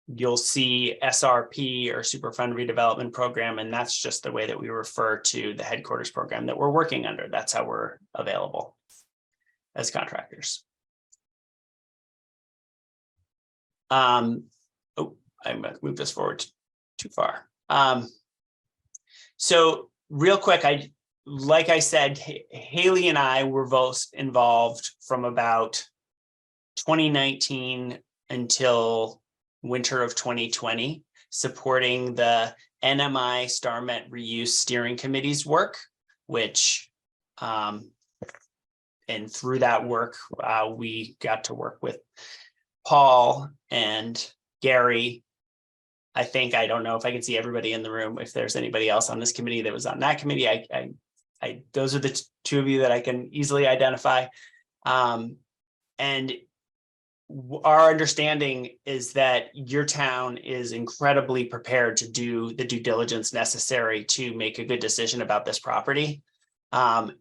you'll see SRP or Superfund redevelopment program, and that's just the way that we refer to the headquarters program that we're working under. That's how we're available as contractors. I moved this forward too far. So real quick, like I said, Haley and I were both involved from about 2019 until winter of 2020, supporting the NMI StarMet Reuse Steering Committee's work, which, and through that work, we got to work with Paul and Gary. I don't know if I can see everybody in the room. If there's anybody else on this committee that was on that committee, those are the two of you that I can easily identify. And our understanding is that your town is incredibly prepared to do the due diligence necessary to make a good decision about this property.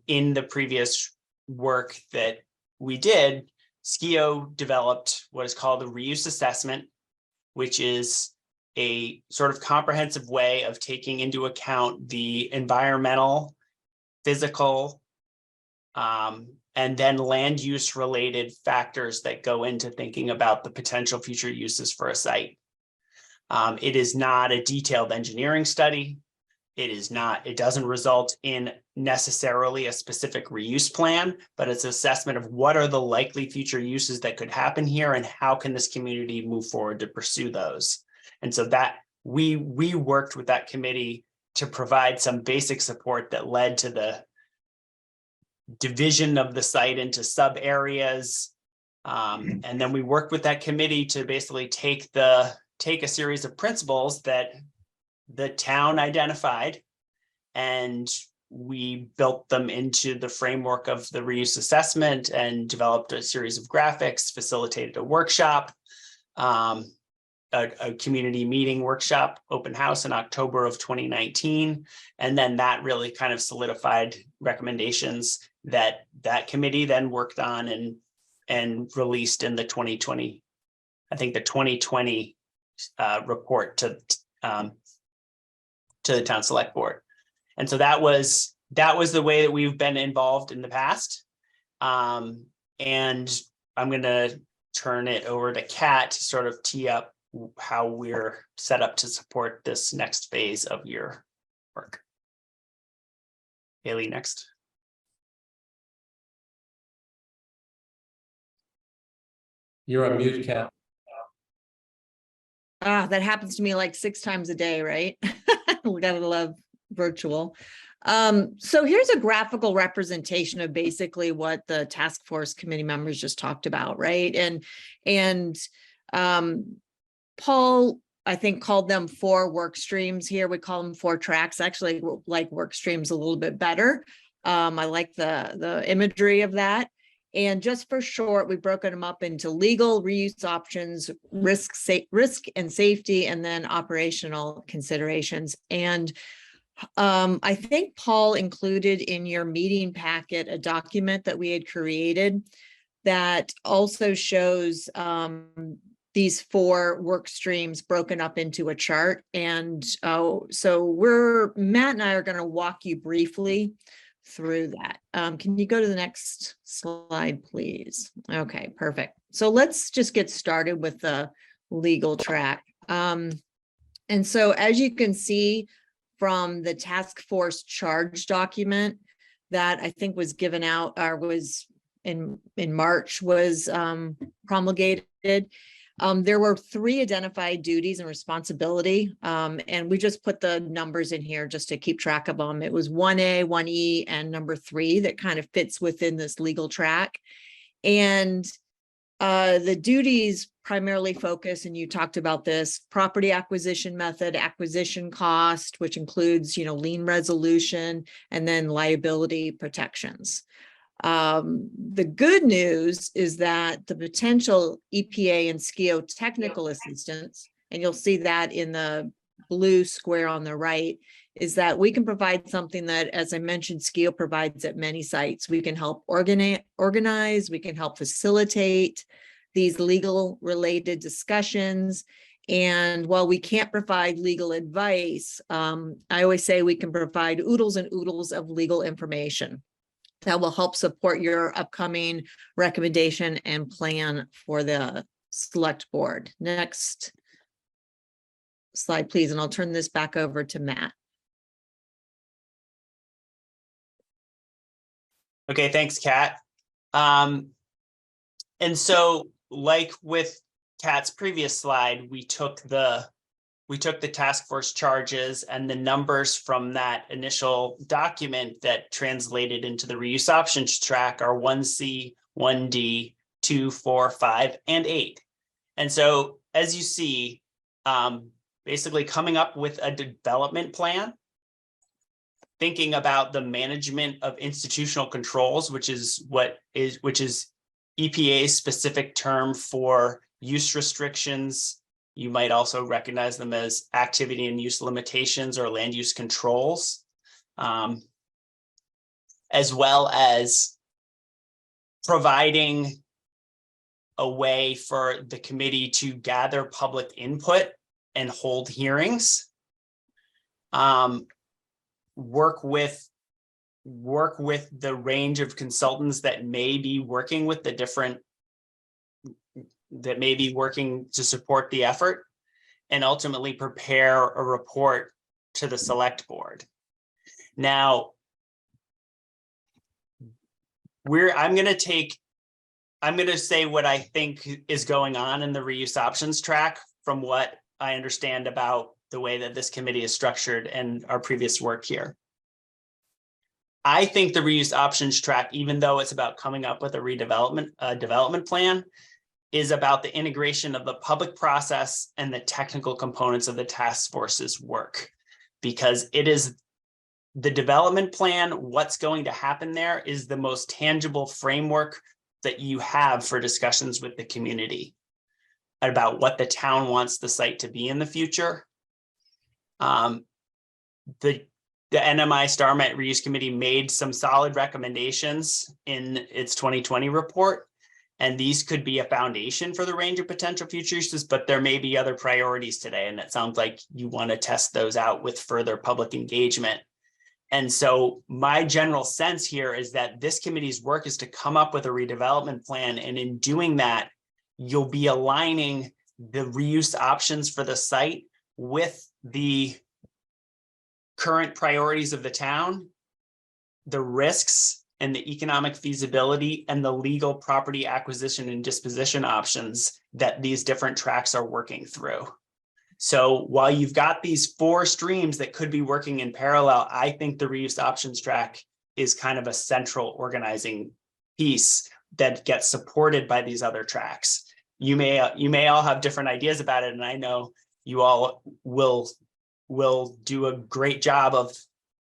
In the previous work that we did, SKIO developed what is called the reuse assessment, which is a sort of comprehensive way of taking into account the environmental, physical, And then land use related factors that go into thinking about the potential future uses for a site. It is not a detailed engineering study. It doesn't result in necessarily a specific reuse plan, but it's assessment of what are the likely future uses that could happen here and how can this community move forward to pursue those. And so that we worked with that committee to provide some basic support that led to the division of the site into sub areas. And then we worked with that committee to basically take a series of principles that the town identified, and we built them into the framework of the reuse assessment and developed a series of graphics, facilitated a workshop, a community meeting workshop, open house in October of 2019. And then that really kind of solidified recommendations that committee then worked on and released in the 2020, I think the 2020 report to the town select board. And so that was the way that we've been involved in the past. And I'm going to turn it over to Kat to sort of tee up how we're set up to support this next phase of your work. Haley, next. You're on mute, Kat. That happens to me like 6 times a day, right? We gotta love virtual. So here's a graphical representation of basically what the task force committee members just talked about, right? And Paul, I think, called them 4 work streams here. We call them 4 tracks. Actually, like work streams a little bit better. I like the imagery of that. And just for short, we've broken them up into legal reuse options, risk and safety, and then operational considerations. And I think Paul included in your meeting packet a document that we had created that also shows these 4 work streams broken up into a chart. And so Matt and I are going to walk you briefly through that. Can you go to the next slide, please? Okay, perfect. So let's just get started with the legal track. And so as you can see from the task force charge document that I think was given out or was in March was promulgated, there were 3 identified duties and responsibility, and we just put the numbers in here just to keep track of them. It was 1A, 1E, and number 3 that kind of fits within this legal track. And the duties primarily focus, and you talked about this, property acquisition method, acquisition cost, which includes, lien resolution, and then liability protections. The good news is that the potential EPA and SKIO technical assistance, and you'll see that in the blue square on the right, is that we can provide something that, as I mentioned, SKIO provides at many sites. We can help organize, we can help facilitate these legal related discussions. And while we can't provide legal advice, I always say we can provide oodles and oodles of legal information that will help support your upcoming recommendation and plan for the select board. Next slide, please. And I'll turn this back over to Matt. Okay, thanks, Kat. And so like with Kat's previous slide, we took the task force charges and the numbers from that initial document that translated into the reuse options track are 1C, 1D, 2, 4, 5, and 8. And so as you see, basically coming up with a development plan, thinking about the management of institutional controls, which is EPA's specific term for use restrictions. You might also recognize them as activity and use limitations or land use controls, as well as providing a way for the committee to gather public input and hold hearings, work with work with the range of consultants that may be working with the different, that may be working to support the effort, and ultimately prepare a report to the select board. Now, I'm going to say what I think is going on in the reuse options track from what I understand about the way that this committee is structured and our previous work here. I think the reuse options track, even though it's about coming up with a development plan, is about the integration of the public process and the technical components of the task force's work. Because it is the development plan, what's going to happen there is the most tangible framework that you have for discussions with the community about what the town wants the site to be in the future. The NMI StarMet Reuse Committee made some solid recommendations in its 2020 report, and these could be a foundation for the range of potential future uses, but there may be other priorities today, and it sounds like you want to test those out with further public engagement. And so my general sense here is that this committee's work is to come up with a redevelopment plan, and in doing that, you'll be aligning the reuse options for the site with the current priorities of the town, the risks and the economic feasibility, and the legal property acquisition and disposition options that these different tracks are working through. So while you've got these 4 streams that could be working in parallel, I think the reuse options track is kind of a central organizing piece that gets supported by these other tracks. You may all have different ideas about it, and I know you all will do a great job of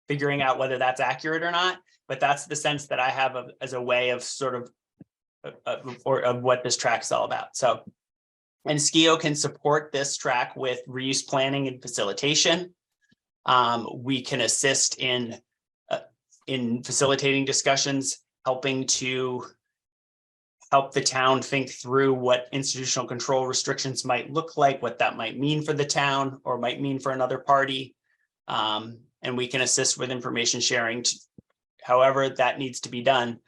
figuring out whether that's accurate or not, but that's the sense that I have as a way of sort of of what this track's all about. So, and SKIO can support this track with reuse planning and facilitation. We can assist in facilitating discussions, helping to help the town think through what institutional control restrictions might look like, what that might mean for the town or might mean for another party. And we can assist with information sharing, however that needs to be done.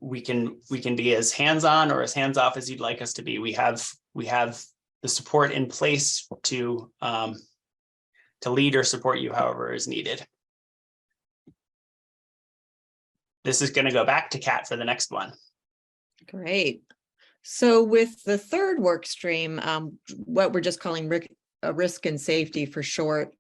We can be as hands-on or as hands-off as you'd like us to be. We have the support in place to lead or support you however is needed. This is going to go back to Kat for the next one. Great. So with the third work stream, what we're just calling risk and safety for short,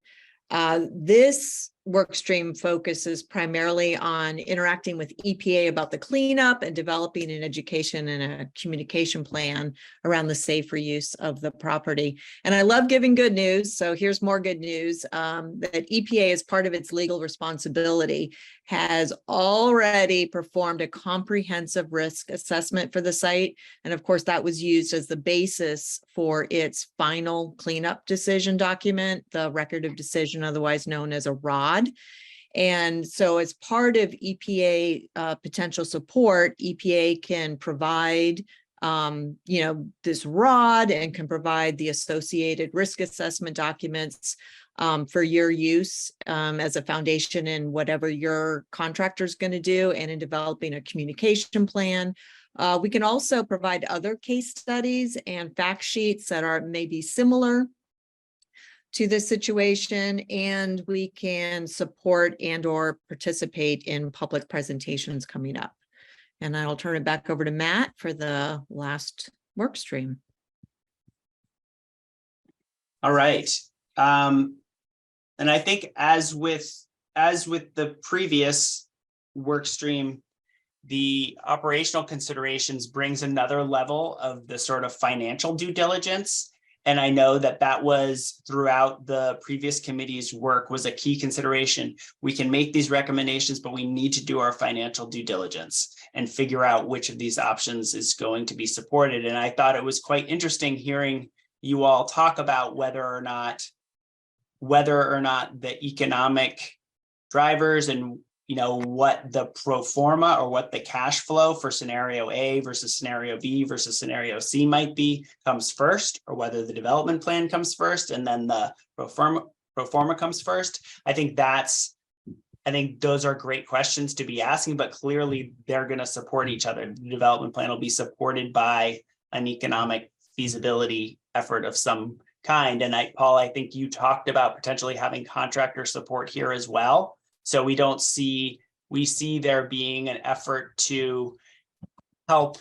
this work stream focuses primarily on interacting with EPA about the cleanup and developing an education and a communication plan around the safe reuse of the property. And I love giving good news. So here's more good news, that EPA, as part of its legal responsibility, has already performed a comprehensive risk assessment for the site. And of course, that was used as the basis for its final cleanup decision document, the record of decision, otherwise known as a ROD. And so as part of EPA potential support, EPA can provide this ROD and can provide the associated risk assessment documents for your use as a foundation in whatever your contractor is going to do and in developing a communication plan. We can also provide other case studies and fact sheets that are maybe similar to this situation, and we can support and or participate in public presentations coming up. And I'll turn it back over to Matt for the last work stream. All right. And I think as with the previous work stream, the operational considerations brings another level of the sort of financial due diligence. And I know that was throughout the previous committee's work was a key consideration. We can make these recommendations, but we need to do our financial due diligence and figure out which of these options is going to be supported. And I thought it was quite interesting hearing you all talk about whether or not the economic drivers and what the pro forma or what the cash flow for scenario A versus scenario B versus scenario C might be comes first, or whether the development plan comes first and then the pro forma comes first. I think that's I think those are great questions to be asking, but clearly they're going to support each other. The development plan will be supported by an economic feasibility effort of some kind. And Paul, I think you talked about potentially having contractor support here as well. So we see there being an effort to help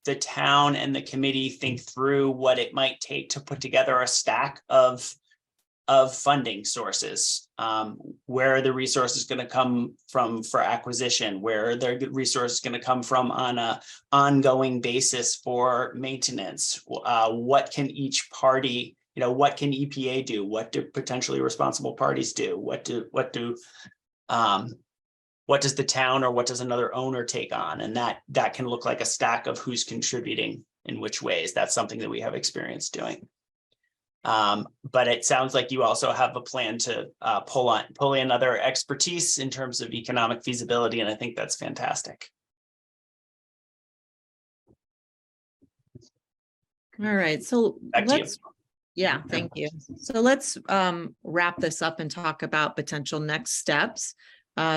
the town and the committee think through what it might take to put together a stack of funding sources. Where are the resources going to come from for acquisition? Where are the resources going to come from on a ongoing basis for maintenance? What can each party, what can EPA do? What do potentially responsible parties do? What does the town or what does another owner take on? And that can look like a stack of who's contributing in which ways. That's something that we have experience doing. But it sounds like you also have a plan to pull in other expertise in terms of economic feasibility, and I think that's fantastic. All right, so Back to you. yeah, thank you. So let's wrap this up and talk about potential next steps.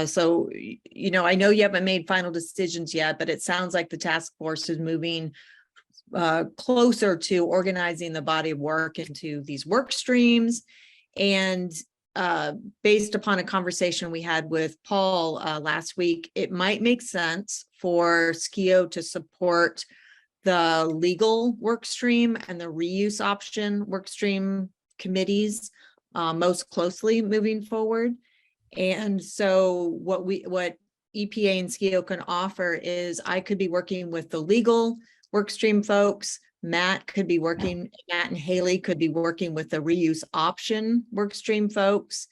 So, I know you haven't made final decisions yet, but it sounds like the task force is moving closer to organizing the body of work into these work streams. And based upon a conversation we had with Paul last week, it might make sense for SKIO to support the legal work stream and the reuse option work stream committees most closely moving forward. And so what EPA and SKIO can offer is I could be working with the legal workstream folks. Matt and Haley could be working with the reuse option workstream folks.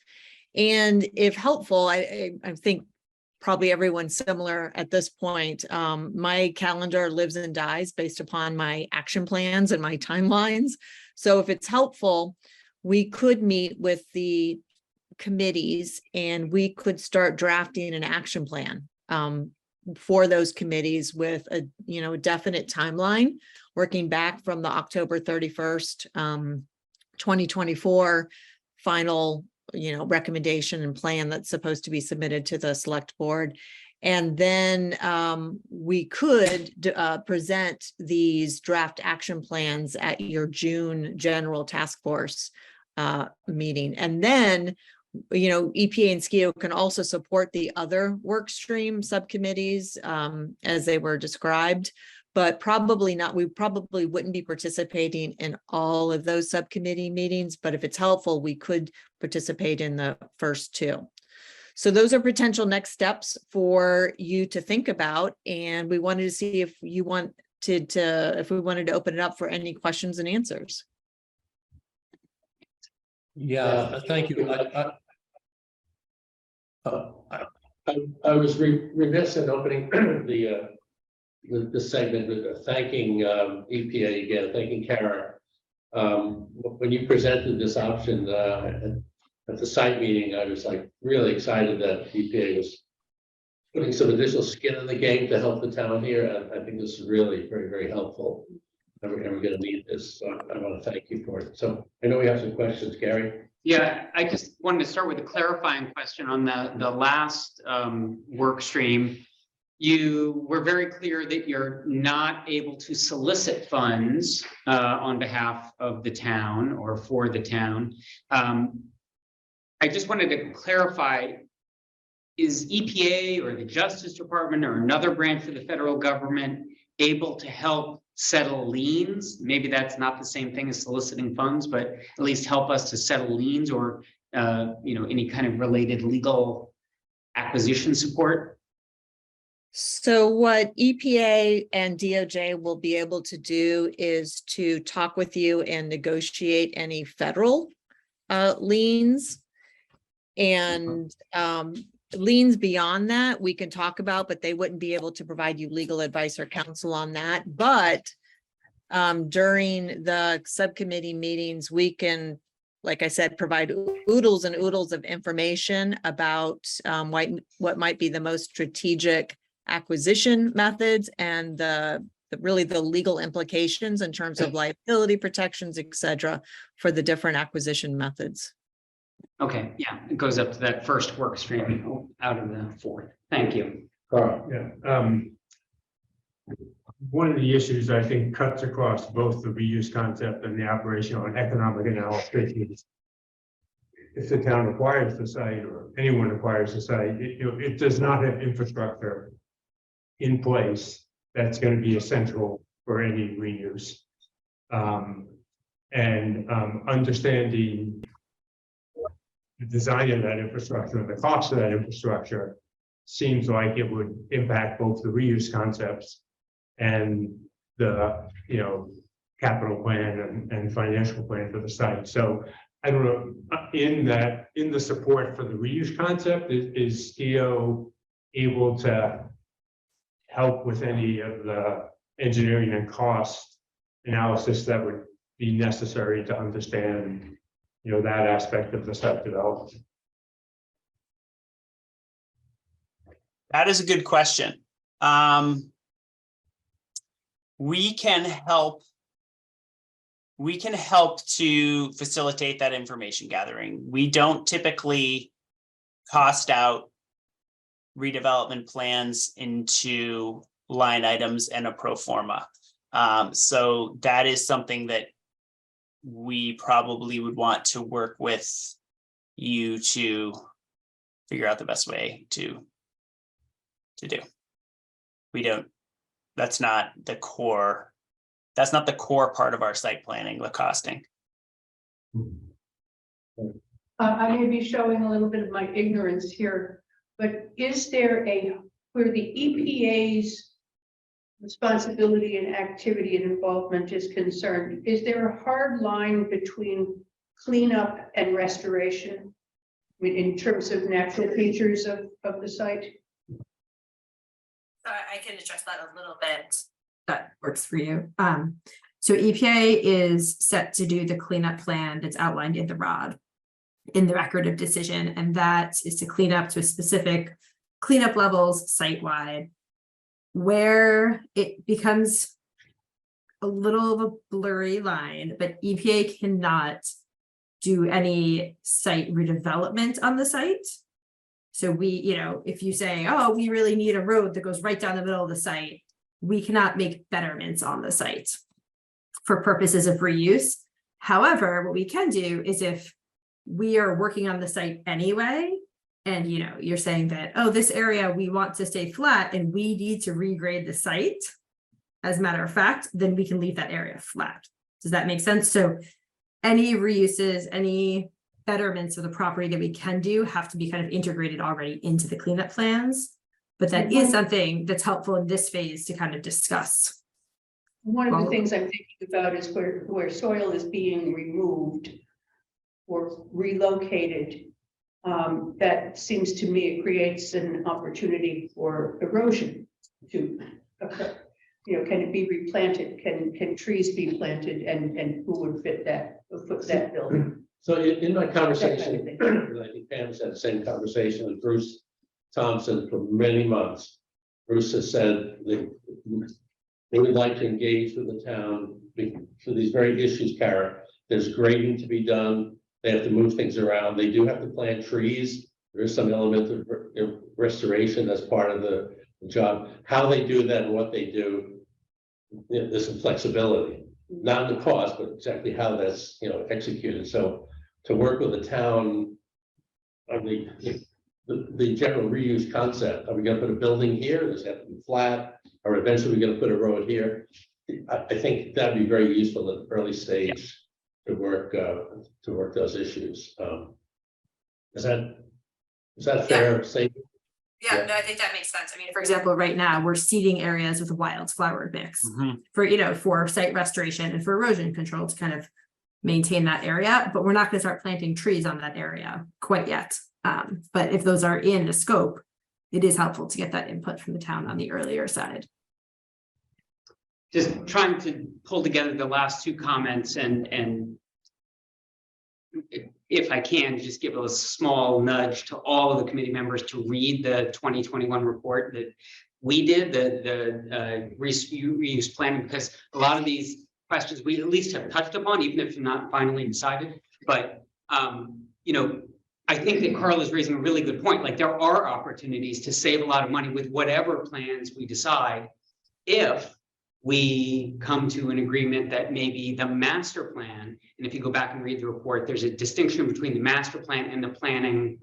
And if helpful, I think probably everyone's similar at this point. My calendar lives and dies based upon my action plans and my timelines. So if it's helpful, we could meet with the committees and we could start drafting an action plan for those committees with a definite timeline, working back from the October 31st, 2024 final recommendation and plan that's supposed to be submitted to the select board. And then we could present these draft action plans at your June general task force meeting. And then EPA and SKIO can also support the other work stream subcommittees as they were described, but probably not. We probably wouldn't be participating in all of those subcommittee meetings, but if it's helpful, we could participate in the first two. So those are potential next steps for you to think about. And we wanted to see if you wanted if we wanted to open it up for any questions and answers. Yeah, thank you. I was remiss in opening the segment with thanking EPA again, thanking Kara. When you presented this option at the site meeting, I was really excited that EPA was putting some additional skin in the game to help the town here. And I think this is really very, very helpful. And we're going to need this. So I want to thank you for it. So I know we have some questions, Gary. Yeah, I just wanted to start with a clarifying question on the last work stream. You were very clear that you're not able to solicit funds on behalf of the town or for the town. I just wanted to clarify, is EPA or the Justice Department or another branch of the federal government able to help settle liens? Maybe that's not the same thing as soliciting funds, but at least help us to settle liens or any kind of related legal acquisition support. So what EPA and DOJ will be able to do is to talk with you and negotiate any federal liens. And liens beyond that we can talk about, but they wouldn't be able to provide you legal advice or counsel on that. But during the subcommittee meetings, we can, like I said, provide oodles and oodles of information about what might be the most strategic acquisition methods and really the legal implications in terms of liability protections, et cetera, for the different acquisition methods. Okay, yeah, it goes up to that first work stream out of the fourth. Thank you. Carl, Yeah, one of the issues I think cuts across both the reuse concept and the operational and economic analysis is if the town acquires the site or anyone acquires the site, it does not have infrastructure in place that's going to be essential for any reuse. Understanding the design of that infrastructure and the cost of that infrastructure seems like it would impact both the reuse concepts and the, capital plan and financial plan for the site. So I don't know, in the support for the reuse concept, is STIO able to help with any of the engineering and cost analysis that would be necessary to understand, that aspect of the site development? That is a good question. We can help to facilitate that information gathering. We don't typically cost out redevelopment plans into line items and a pro forma. So that is something that we probably would want to work with you to figure out the best way to do. That's not the core part of our site planning, the costing. I may be showing a little bit of my ignorance here, but is there where the EPA's responsibility and activity and involvement is concerned, is there a hard line between cleanup and restoration? I mean, in terms of natural features of the site? I can address that a little bit. That works for you. So EPA is set to do the cleanup plan that's outlined in the ROD, in the record of decision, and that is to clean up to a specific cleanup levels site-wide. Where it becomes a little of a blurry line, but EPA cannot do any site redevelopment on the site. So if you say, oh, we really need a road that goes right down the middle of the site, we cannot make betterments on the site for purposes of reuse. However, what we can do is if we are working on the site anyway, and you're saying that, oh, this area we want to stay flat and we need to regrade the site, as a matter of fact, then we can leave that area flat. Does that make sense? So any reuses, any betterments of the property that we can do have to be kind of integrated already into the cleanup plans. But that is something that's helpful in this phase to kind of discuss. One of the things I'm thinking about is where soil is being removed or relocated. That seems to me it creates an opportunity for erosion to occur. Can it be replanted? Can trees be planted, and who would fit that building? So in my conversation, I think Pam's had the same conversation with Bruce Thompson for many months. Bruce has said they would like to engage with the town for these very issues, Kara. There's grading to be done. They have to move things around. They do have to plant trees. There is some element of restoration as part of the job. How they do that and what they do, there's some flexibility, not in the cost, but exactly how that's executed. So to work with the town on the general reuse concept, are we going to put a building here? Does it have to be flat? Or eventually we're going to put a road here? I think that'd be very useful at the early stage to work those issues. Is that fair? Yeah, no, I think that makes sense. I mean, for example, right now we're seeding areas with a wildflower mix for site restoration and for erosion control to kind of maintain that area, but we're not going to start planting trees on that area quite yet. But if those are in the scope, it is helpful to get that input from the town on the earlier side. Just trying to pull together the last two comments and if I can, just give a small nudge to all of the committee members to read the 2021 report that we did, the reuse planning, because a lot of these questions we at least have touched upon, even if not finally decided. But I think that Carl is raising a really good point. Like, there are opportunities to save a lot of money with whatever plans we decide. If we come to an agreement that maybe the master plan, and if you go back and read the report, there's a distinction between the master plan and the planning,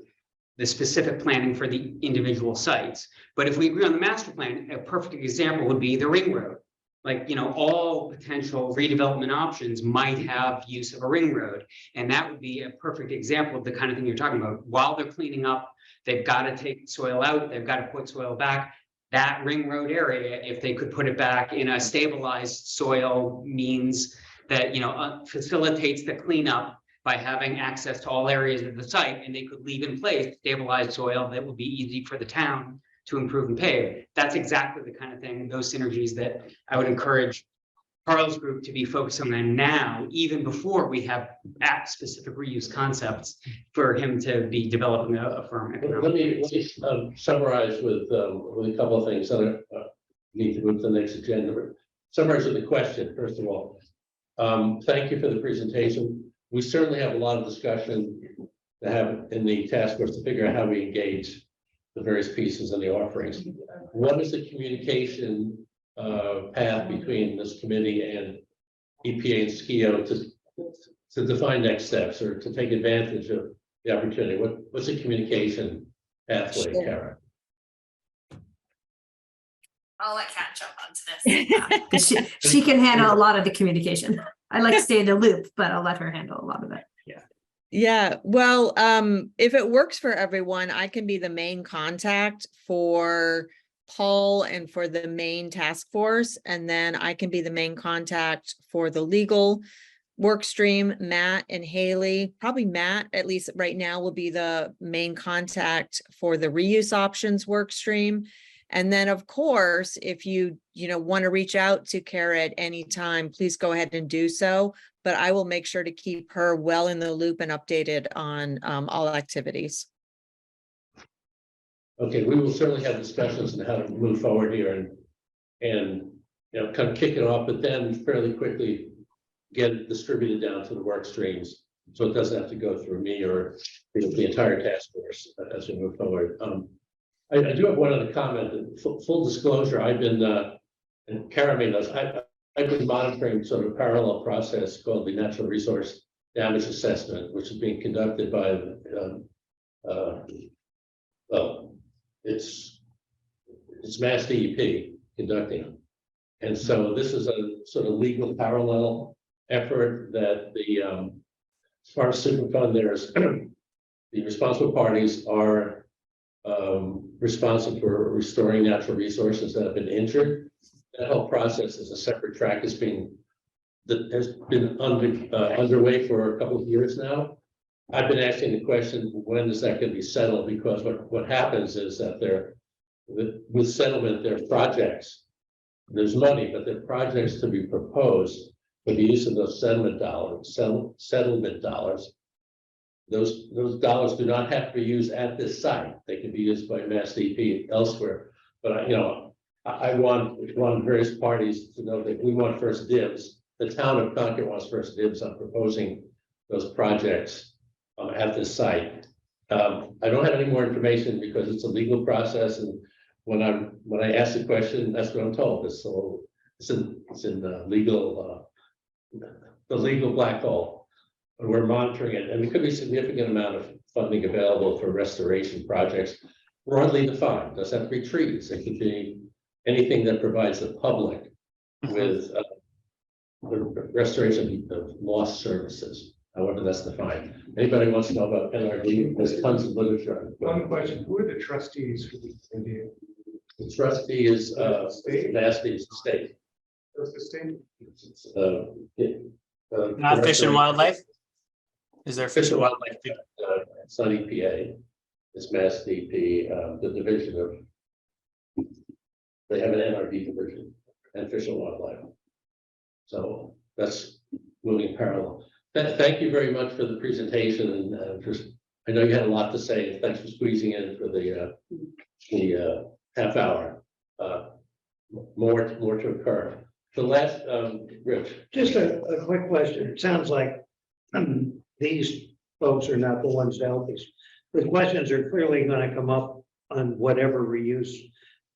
the specific planning for the individual sites. But if we agree on the master plan, a perfect example would be the ring road. Like, all potential redevelopment options might have use of a ring road. And that would be a perfect example of the kind of thing you're talking about. While they're cleaning up, they've got to take soil out, they've got to put soil back. That ring road area, if they could put it back in a stabilized soil, means that, facilitates the cleanup by having access to all areas of the site, and they could leave in place stabilized soil that would be easy for the town to improve and pave. That's exactly the kind of thing, those synergies that I would encourage Carl's group to be focusing on now, even before we have specific reuse concepts for him to be developing a firm. Let me summarize with a couple of things. I need to move to the next agenda. But summarize with a question, first of all. Thank you for the presentation. We certainly have a lot of discussion to have in the task force to figure out how we engage the various pieces and the offerings. What is the communication path between this committee and EPA and SKIO to define next steps or to take advantage of the opportunity? What's the communication pathway, Kara? I'll let Kat jump onto this. 'Cause she can handle a lot of the communication. I like to stay in the loop, but I'll let her handle a lot of it. Yeah, well, if it works for everyone, I can be the main contact for Paul and for the main task force. And then I can be the main contact for the legal work stream, Matt and Haley. Probably Matt, at least right now, will be the main contact for the reuse options work stream. And then, of course, if you want to reach out to Kara at any time, please go ahead and do so. But I will make sure to keep her well in the loop and updated on all activities. Okay, we will certainly have discussions on how to move forward here and kind of kick it off, but then fairly quickly get it distributed down to the work streams, so it doesn't have to go through me or the entire task force as we move forward. I do have one other comment. Full disclosure, I've been and Kara may know, I've been monitoring sort of a parallel process called the Natural Resource Damage Assessment, which is being conducted by it's Mass DEP conducting it. And so this is a sort of legal parallel effort that the as far as Superfund, there's the responsible parties are responsible for restoring natural resources that have been injured. That whole process is a separate track that has been underway for a couple of years now. I've been asking the question, when is that going to be settled? Because what happens is that with settlement, there are projects, there's money, but there are projects to be proposed for the use of those settlement dollars. Those dollars do not have to be used at this site. They can be used by Mass DEP elsewhere. But I want various parties to know that we want first dibs. The town of Concord wants first dibs on proposing those projects at this site. I don't have any more information because it's a legal process, and when I ask the question, that's what I'm told. It's in the legal black hole. And we're monitoring it, and there could be a significant amount of funding available for restoration projects, broadly defined. Doesn't have to be trees. It could be anything that provides the public with the restoration of lost services, however that's defined. Anybody wants to know about NRD? There's tons of literature. One question, who are the trustees for the India? The trustee is State? Mass DEP state. Does the state? Not Fish and Wildlife? Is there Fish and Wildlife? It's not EPA. It's Mass DEP, the division of. They have an NRD division and Fish and Wildlife. So that's moving parallel. Thank you very much for the presentation, and I know you had a lot to say, and thanks for squeezing in for the half hour. More to occur. The last, Rich. Just a quick question. It sounds like these folks are not the ones to help us The questions are clearly gonna come up on whatever reuse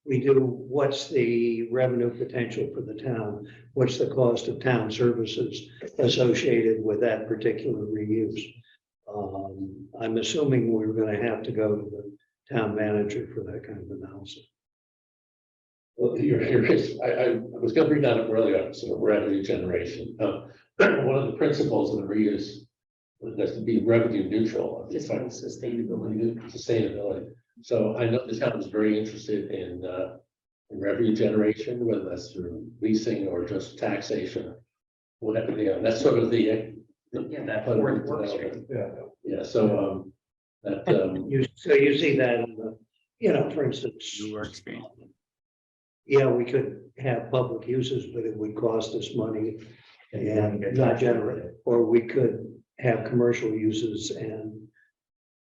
we do. What's the revenue potential for the town? What's the cost of town services associated with that particular reuse? I'm assuming we're gonna have to go to the town manager for that kind of analysis. Well, I was gonna bring that up earlier, sort of revenue generation. One of the principles of the reuse was to be revenue neutral. Sustainability. So I know the town is very interested in revenue generation, whether that's through leasing or just taxation. Whatever, that's sort of the. That fourth work stream. Yeah, so, So you see that in the, for instance. New work stream. Yeah, we could have public uses, but it would cost us money and not generate it. Or we could have commercial uses and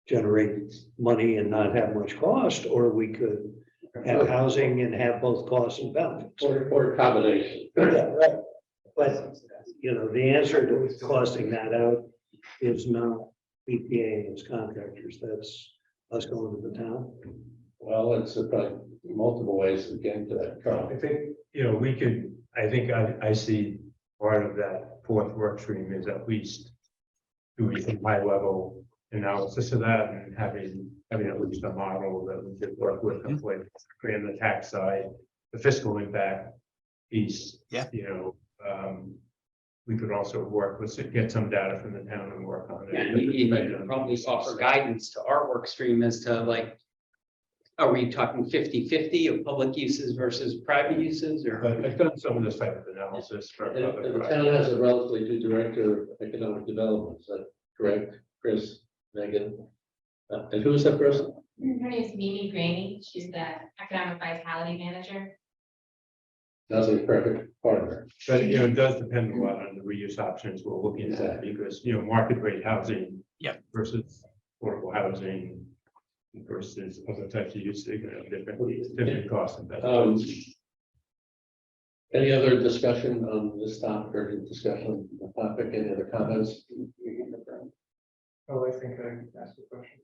generate money and not have much cost, or we could have housing and have both costs and benefits. or a combination. Yeah, right. But, the answer to costing that out is not EPA and its contractors. That's us going to the town. Well, it's probably multiple ways of getting to that. Carl. I think, we could, I think I see part of that fourth work stream is at least doing some high level analysis of that and having at least a model that we could work with, like creating the tax side, the fiscal impact piece. Yeah. We could also work with, get some data from the town and work on it. And you could probably offer guidance to our work stream as to like, are we talking 50-50 of public uses versus private uses, or? But I've done some of this type of analysis for And other the town projects. has a relatively new director of economic development, is that correct? Chris, Megan? And who is that person? Her name is Mimi Graney. She's the economic vitality manager. That's a perfect partner. But, it does depend a lot on the reuse options we're looking at, because, market rate housing. Yep. Versus affordable housing versus other types of use, different costs and benefits. Any other discussion on this topic or discussion on the topic? Any other comments? Oh, I think I asked a question.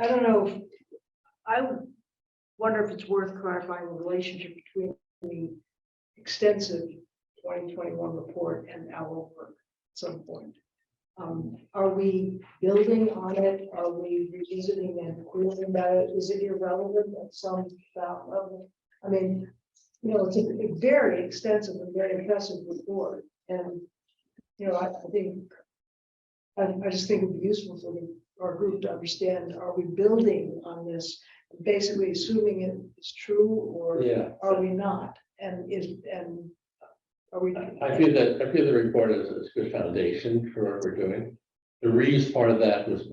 I don't know. I would wonder if it's worth clarifying the relationship between the extensive 2021 report and our work at some point. Are we building on it? Are we revisiting and querying about it? Is it irrelevant at some level? I mean, it's a very extensive and very impressive report. And, I just think it'd be useful for our group to understand, are we building on this, basically assuming it is true, or are we not? And are we? I feel the report is a good foundation for what we're doing. The reuse part of that was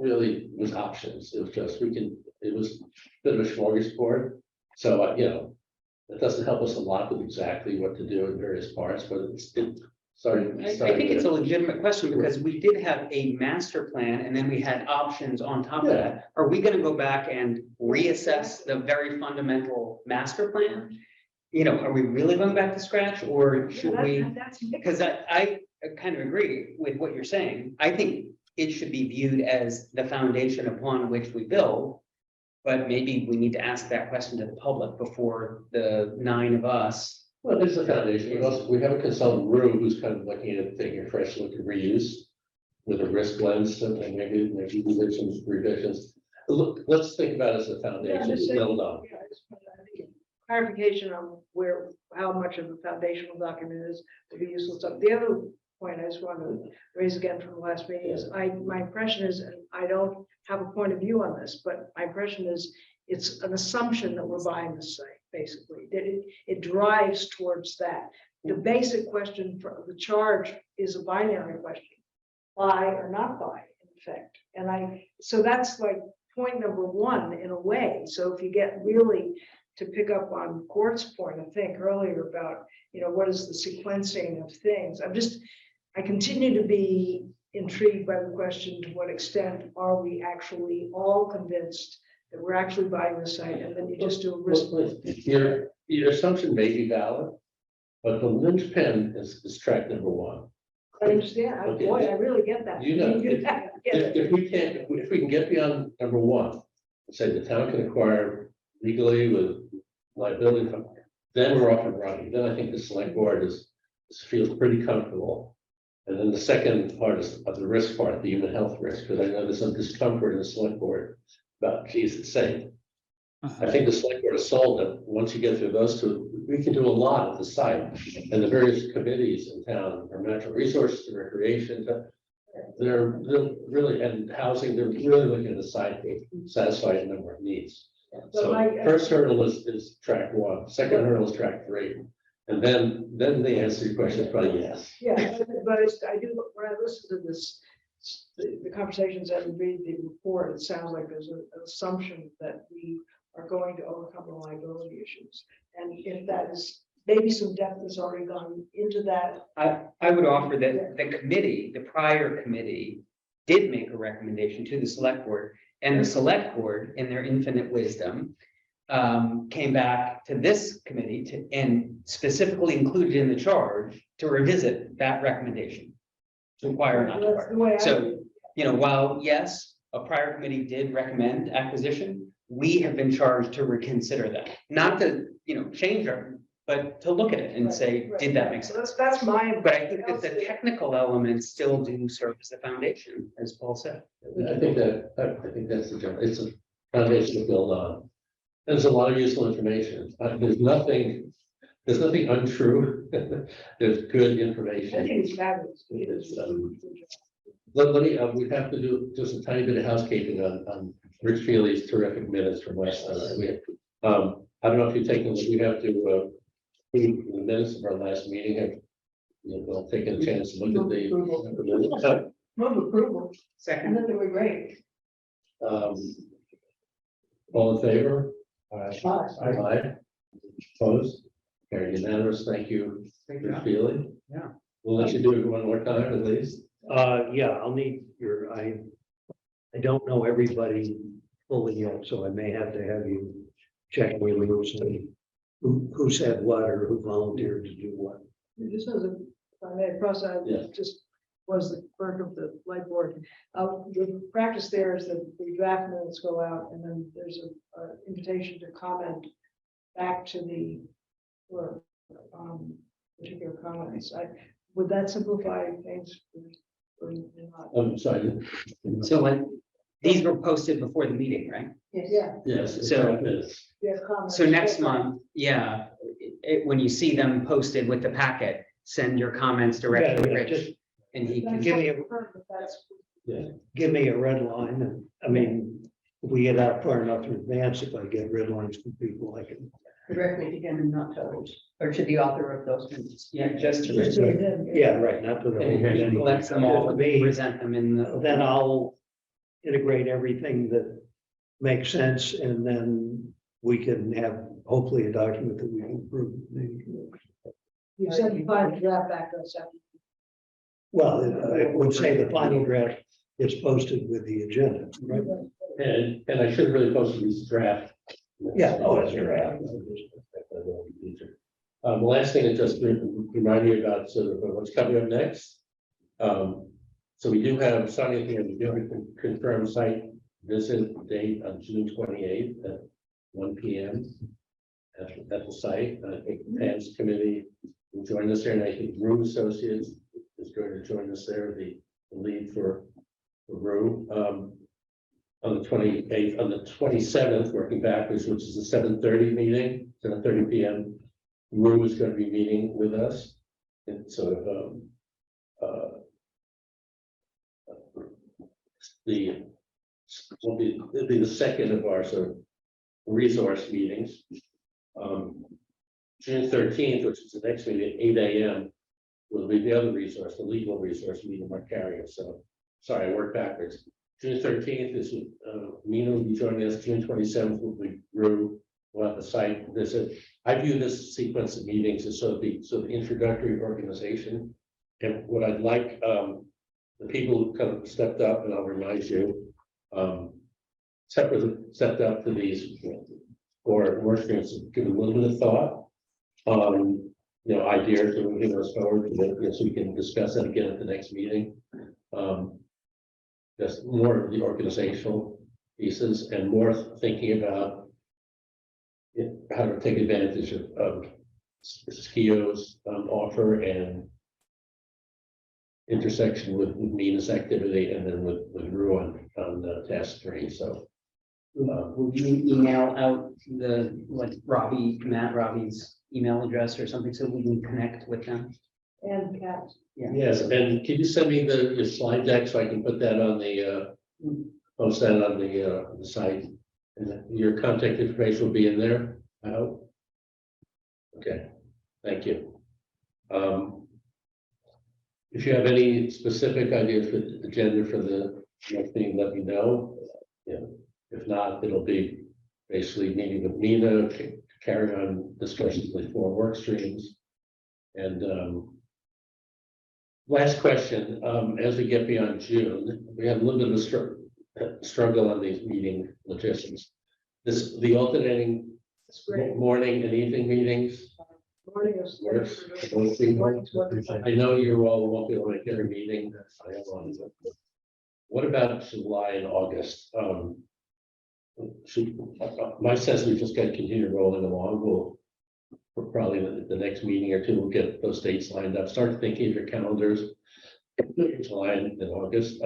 options. It was just, it was a bit of a smorgasbord. So, it doesn't help us a lot with exactly what to do in various parts, but I think it's a legitimate question, because we did have a master plan and then we had options on top of that. Are we gonna go back and reassess the very fundamental master plan? Are we really going back to scratch, or should we? Because I kind of agree with what you're saying. I think it should be viewed as the foundation upon which we build. But maybe we need to ask that question to the public before the 9 of us. Well, this is the foundation. We have a consultant, Rue, who's kind of looking at taking a fresh look at reuse with a risk lens, and maybe revisions. Look, let's think about it as a foundation to build on. Clarification on how much of the foundational document is to be useful stuff. The other point I just want to raise again from the last meeting is my impression is, and I don't have a point of view on this, but my impression is it's an assumption that we're buying the site, basically, that it drives towards that. The basic question for the charge is a binary question, buy or not buy, in effect. And so that's like point number one in a way. So if you get really to pick up on Court's point, I think earlier about, what is the sequencing of things? I continue to be intrigued by the question, to what extent are we actually all convinced that we're actually buying the site, and then you just do a risk. Your assumption may be valid, but the linchpin is track number one. I understand, Okay. boy, I really get that. You know, Get it. if we can't, if we can get beyond number one, say the town can acquire legally with liability, then we're off and running. Then I think the select board feels pretty comfortable. And then the second part is of the risk part, the human health risk, because I know there's some discomfort in the select board about, geez, it's safe. I think the select board has sold that once you get through those two, we can do a lot at the site. And the various committees in town, from natural resources to recreation, they're really, and housing, they're really looking at the site to satisfy a number of needs. So first hurdle is track one, second hurdle is track three. And then the answer to your question is probably yes. Yeah, but I do, when I listen to this, the conversations that we read the report, it sounds like there's an assumption that we are going to overcome the liability issues. And if that is, maybe some depth has already gone into that. I would offer that the committee, the prior committee, did make a recommendation to the select board, and the select board, in their infinite wisdom, came back to this committee and specifically included in the charge to revisit that recommendation. To acquire, not to That's the way acquire. I So, read it. while yes, a prior committee did recommend acquisition, we have been charged to reconsider that. Not to, change our, but to look at it and Right, say, right. did that make So sense? that's my. But I think that the technical elements still do serve as the foundation, as Paul said. I think that's the general, it's a foundation to build on. There's a lot of useful information. There's nothing untrue. There's good I information. think it's fabulous. Let me, we have to do just a tiny bit of housekeeping on Rich Feely's terrific minutes from last time. I don't know if you've taken, we have to, the minutes of our last meeting, have, we'll take a chance to look at the minutes. Move approval. I Second. thought they were great. All in favor? Aye. Aye. Opposed? Carried unanimous. Thank you, Thank Rich Feely. Yeah. We'll let you do it one more time at least. Yeah, I'll need I don't know everybody fully yet, so I may have to have you check with me who said what or who volunteered to do what. This was a, if I may, process, Yeah. just was the clerk of the light board. The practice there is that the draft minutes go out and then there's a invitation to comment back to the, or, particular comments. Would that simplify things? Or not? I'm sorry. So these were posted before the meeting, right? Yeah. Yes. it's So- 5 minutes. Yeah, comments. So next month, when you see them posted with the packet, send your comments directly to Yeah, Rich. just And he can give me a That's give me a red line, and I mean, if we get out far enough in advance, if I get red lines from people, I can. Directly to him and not to others, or to the author of those minutes. Yeah, just to just Rich. Yeah, right, not to the. And he collects them all, present them in the. Then I'll integrate everything that makes sense, and then we can have hopefully a document that we can approve. You said you find the draft back to us after. Well, I would say the final draft is posted with the agenda, right? And I should really post these draft. Yeah, oh, that's right. The last thing is just to remind you about sort of what's coming up next. So we do have starting here, we do have a confirmed site visit date on June 28th at 1 p.m. at the site. I think Pam's committee will join us there, and I think Rue Associates is going to join us there, the lead for Rue. On the 28th, on the 27th, working backwards, which is a 7:30 meeting, 7:30 p.m. Rue is going to be meeting with us and sort of it'll be the second of our sort of resource meetings. June 13th, which is the next meeting at 8 a.m. will be the other resource, the legal resource meeting, Mark Carrier. So sorry, I worked backwards. June 13th is Mina will be joining us. June 27th will be Rue. We'll have the site visit. I view this sequence of meetings as sort of introductory organization. And what I'd like, the people who kind of stepped up, and I'll remind you, stepped up to these or work streams, give a little bit of thought on ideas to moving us forward, so we can discuss that again at the next meeting. Just more of the organizational pieces and more thinking about how to take advantage of SKIO's offer and intersection with Nina's activity and then with Rue on task 3. So Will you email out Robbie's email address or something so we can connect with them? And Kat. yes, and can you send me your slide deck so I can put that on the post that on the site? And then your contact information will be in there, I hope. Okay, thank you. If you have any specific ideas for the agenda for the next meeting, let me know. If not, it'll be basically meeting with Nina, carry on discussions with 4 work streams. And last question, as we get beyond June, we have a little bit of a struggle on these meeting logistics. The alternating morning and evening meetings. Morning is- Works. I know you all won't be able to make every meeting. I have one. What about July and August? My sense, we just got to continue rolling along. We'll probably the next meeting or 2, we'll get those dates lined up. Start thinking of your calendars. July and August.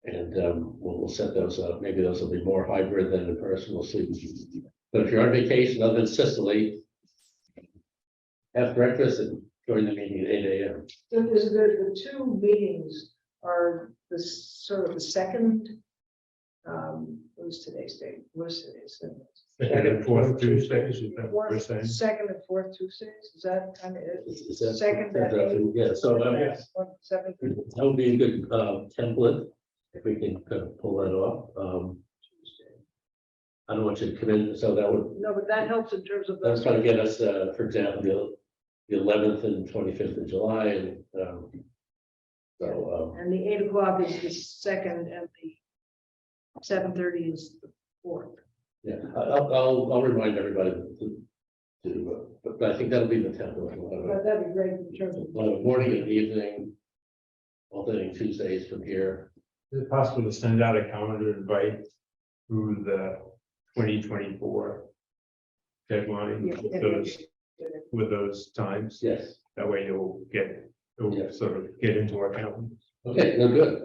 We'll set those up. Maybe those will be more hybrid than in person. We'll see. But if you're on vacation other than Sicily, have breakfast and join the meeting at 8 a.m. So is the 2 meetings are the sort of the second. What is today's date? What is today's date? Second and 4th Tuesdays, is that what we're saying? Second and 4th Tuesdays, is that kind of it? Is that- Second at 8? Yeah, so Seven. that would be a good template if we can kind of pull that off. I don't want you to come in, so that would No, but that helps in terms of. that's trying to get us, for example, the 11th and 25th of July, and And the 8 o'clock is the second and the 7:30 is the 4th. yeah, I'll remind everybody but I think that'll be the template. But that'd be great in terms of. Morning and evening, alternating Tuesdays from here. Is it possible to send out a calendar invite through the 2024 deadline with those times? Yes. That way you'll sort of get into our calendar. Okay, no, good.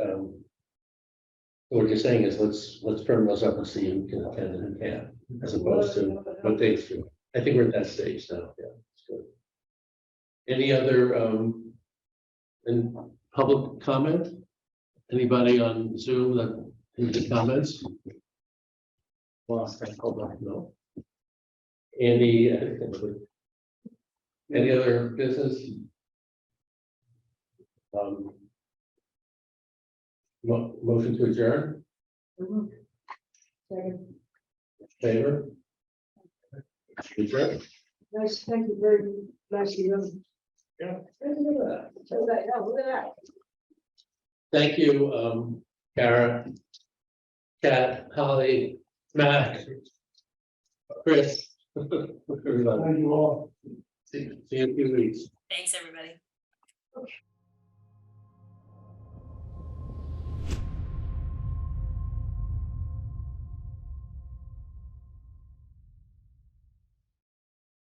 So what you're saying is let's firm those up and see who can attend and who can't, as opposed to what dates. I think we're at that stage now. Yeah, it's good. Any other in public comment? Anybody on Zoom that any comments? Well, hold on, no. Any other business? Motion to adjourn, Second. favor? Adjourn. Nice, thank you very nicely done. Yeah. Look at that. Thank you, Kara, Kat, Holly, Matt, Chris. Everybody. Thank you all. See you in a few weeks. Thanks, everybody. Okay.